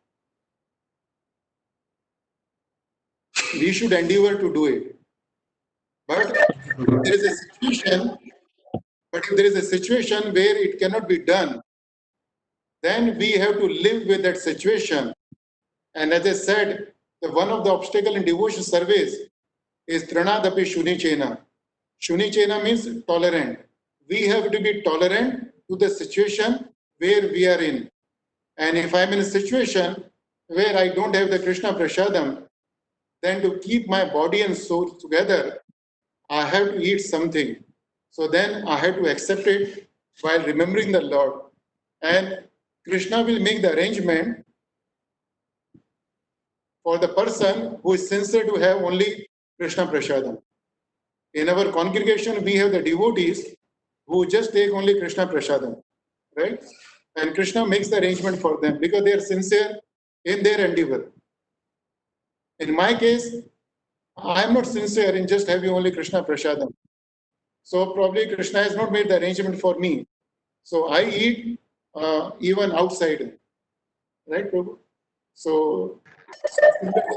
We should endeavor to do it. But if there is a situation where it cannot be done, then we have to live with that situation. And as I said, one of the obstacles in devotion service is Tranadapi Shunichena. Shunichena means tolerant. We have to be tolerant to the situation where we are in. And if I'm in a situation where I don't have the Krishna Prasadam, then to keep my body and soul together, I have to eat something. So then I have to accept it while remembering the Lord. And Krishna will make the arrangement for the person who is sincere to have only Krishna Prasadam. In our congregation, we have the devotees who just take only Krishna Prasadam, right? And Krishna makes the arrangement for them because they are sincere in their endeavor. In my case, I am not sincere in just having only Krishna Prasadam. So probably Krishna has not made the arrangement for me. So I eat even outside, right, Prabhu? So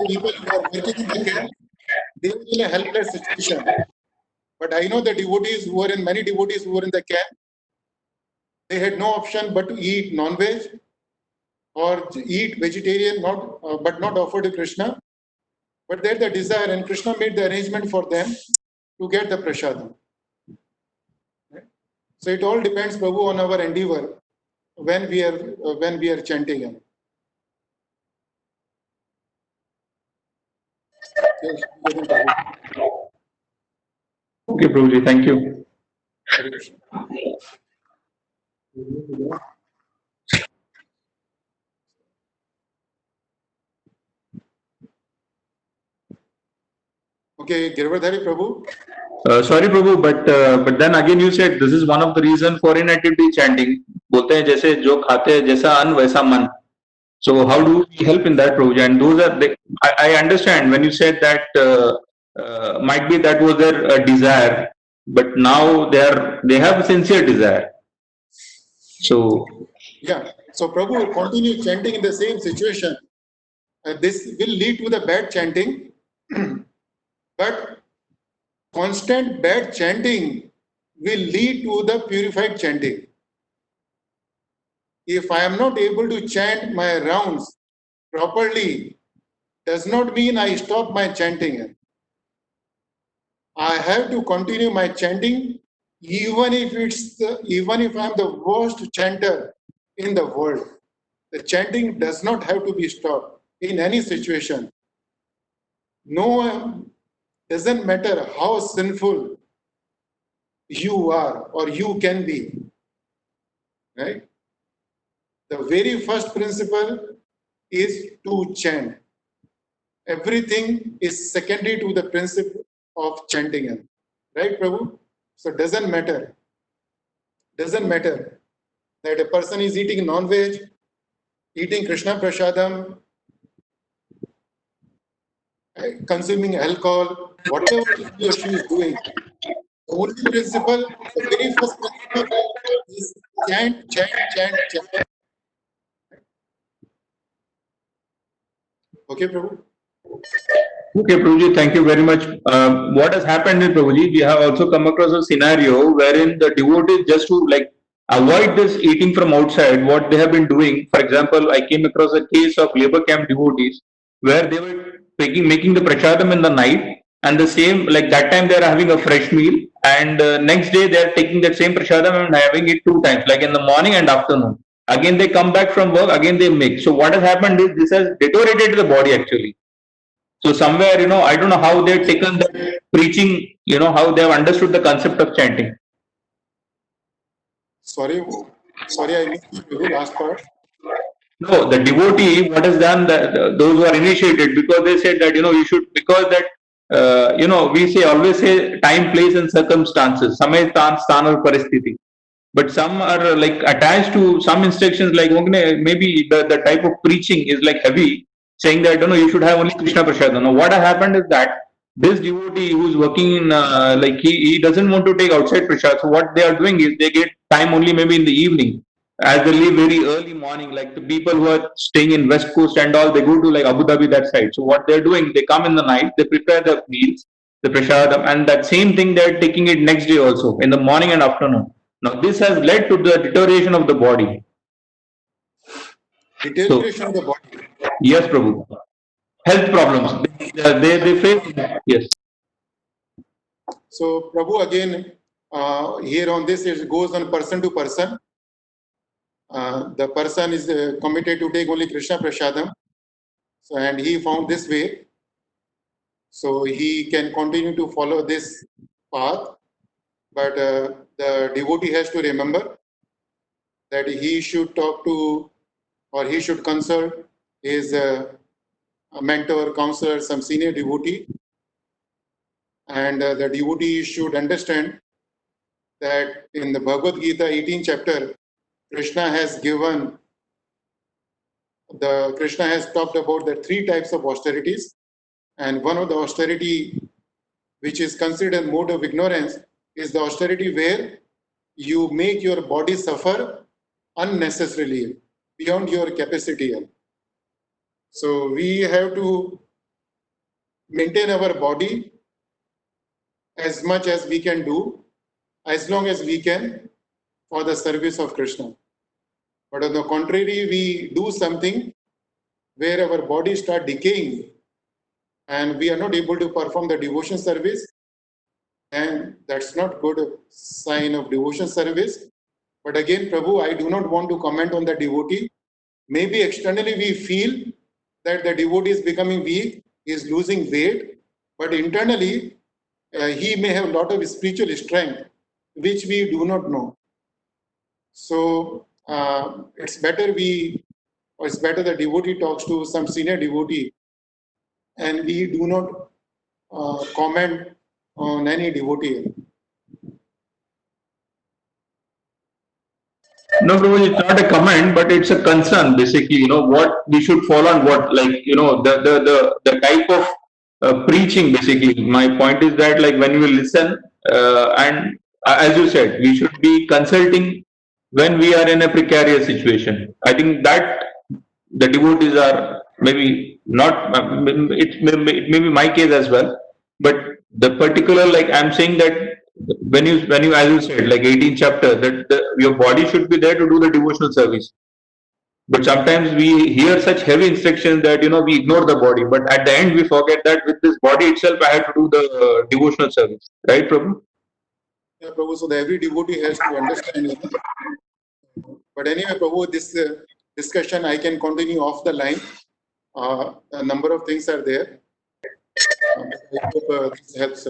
people who are working in the camp, they are in a helpless situation. But I know the devotees who are in, many devotees who are in the camp, they had no option but to eat non-veg or eat vegetarian, but not offer to Krishna. But they had the desire, and Krishna made the arrangement for them to get the prasadam. Right? So it all depends, Prabhu, on our endeavor when we are chanting Him. Okay, Prabhuji, thank you. Okay, Girvardhari Prabhu. Sorry, Prabhu, but then again you said this is one of the reason for inactivity chanting. बोलते हैं जैसे जो खाते हैं जैसा अन्न वैसा मन. So how do we help in that, Prabhuji? And those are I understand when you said that might be that was their desire, but now they have a sincere desire. So yeah, so Prabhu, continue chanting in the same situation. This will lead to the bad chanting, but constant bad chanting will lead to the purified chanting. If I am not able to chant my rounds properly, does not mean I stop my chanting. I have to continue my chanting even if I'm the worst chanter in the world. The chanting does not have to be stopped in any situation. No, doesn't matter how sinful you are or you can be, right? The very first principle is to chant. Everything is secondary to the principle of chanting, right, Prabhu? So it doesn't matter that a person is eating non-veg, eating Krishna Prasadam, consuming alcohol, whatever he or she is doing. The only principle, the very first principle is chant. Okay, Prabhu? okay, Prabhuji, thank you very much. What has happened in Prabhuji, we have also come across a scenario wherein the devotees just to avoid this eating from outside, what they have been doing. For example, I came across a case of labor camp devotees where they were making the prasadam in the night, and the same that time they are having a fresh meal, and next day they are taking that same prasadam and having it 2 times, like in the morning and afternoon. Again, they come back from work, again they make. So what has happened is this has deteriorated the body actually. So somewhere, I don't know how they've taken the preaching, how they have understood the concept of chanting. Sorry, I missed the last part. No, the devotee, what has done, that those who are initiated, because they said that, you should, because that, we always say time, place, and circumstances. Samay, stan, sthana, paristiti. But some are like attached to some instructions, like okay, maybe the type of preaching is like heavy, saying that you should have only Krishna Prasad. Now, what has happened is that this devotee who's working in like he doesn't want to take outside prasad. So what they are doing is they get time only maybe in the evening, as they leave very early morning. Like the people who are staying in West Coast and all, they go to like Abu Dhabi that side. So what they're doing, they come in the night, they prepare the meals, the prasadam, and that same thing they're taking it next day also in the morning and afternoon. Now, this has led to the deterioration of the body. Deterioration of the body. Yes, Prabhu. Health problems. They face, yes. So, Prabhu, again, here on this, it goes on person to person. The person is committed to take only Krishna Prasadam. So, and he found this way. So, he can continue to follow this path. But the devotee has to remember that he should talk to, or he should consult his a mentor, counselor, some senior devotee. And the devotee should understand that in the Bhagavad Gita 18th chapter, Krishna has talked about the 3 types of austerities. And one of the austerity, which is considered mode of ignorance, is the austerity where you make your body suffer unnecessarily, beyond your capacity. So we have to maintain our body as much as we can do, as long as we can, for the service of Krishna. But on the contrary, we do something where our body start decaying and we are not able to perform the devotion service, and that's not good sign of devotion service. But again, Prabhu, I do not want to comment on the devotee. Maybe externally we feel that the devotee is becoming weak, he is losing weight, but internally he may have a lot of spiritual strength, which we do not know. So it's better the devotee talks to some senior devotee, and we do not comment on any devotee. No, Prabhu, it's not a comment, but it's a concern. Basically, what we should follow and what, like, the type of preaching. Basically, my point is that, like, when we listen, and as you said, we should be consulting when we are in a precarious situation. I think that the devotees are maybe not. It may be my case as well, but the particular, like, I'm saying that when you as you said, like 18th chapter, that your body should be there to do the devotional service. But sometimes we hear such heavy instructions that we ignore the body, but at the end we forget that with this body itself I have to do the devotional service, right, Prabhu? Yeah, Prabhu, so every devotee has to understand. But anyway, Prabhu, this discussion I can continue off the line. A number of things are there. I hope this helps.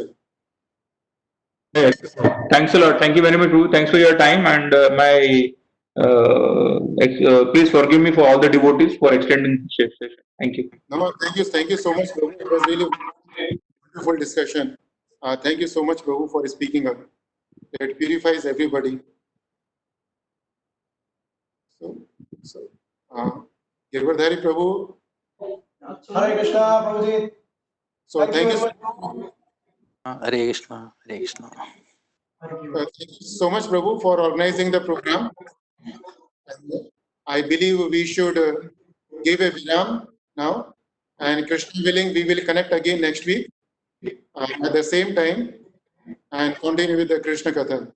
Yes. Thanks a lot. Thank you very much, Prabhu. Thanks for your time, and please forgive me for all the devotees for extending this session. Thank you. No, thank you so much, Prabhu. It was really beautiful discussion. Thank you so much, Prabhu, for speaking up. It purifies everybody. So, Girdhari Prabhu. Hare Krishna, Prabhuji. So thank you. Hare Krishna, Hare Krishna. Thank you. Thank you so much, Prabhu, for organizing the program. I believe we should give a viram now, and Krishna willing, we will connect again next week at the same time and continue with the Krishna Katha.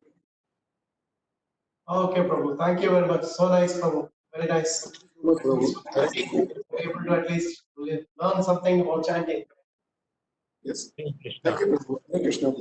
Okay, Prabhu. Thank you very much. So nice, Prabhu. Very nice. Prabhu. Able to at least learn something about chanting. Yes. Thank you, Prabhu. Hare Krishna.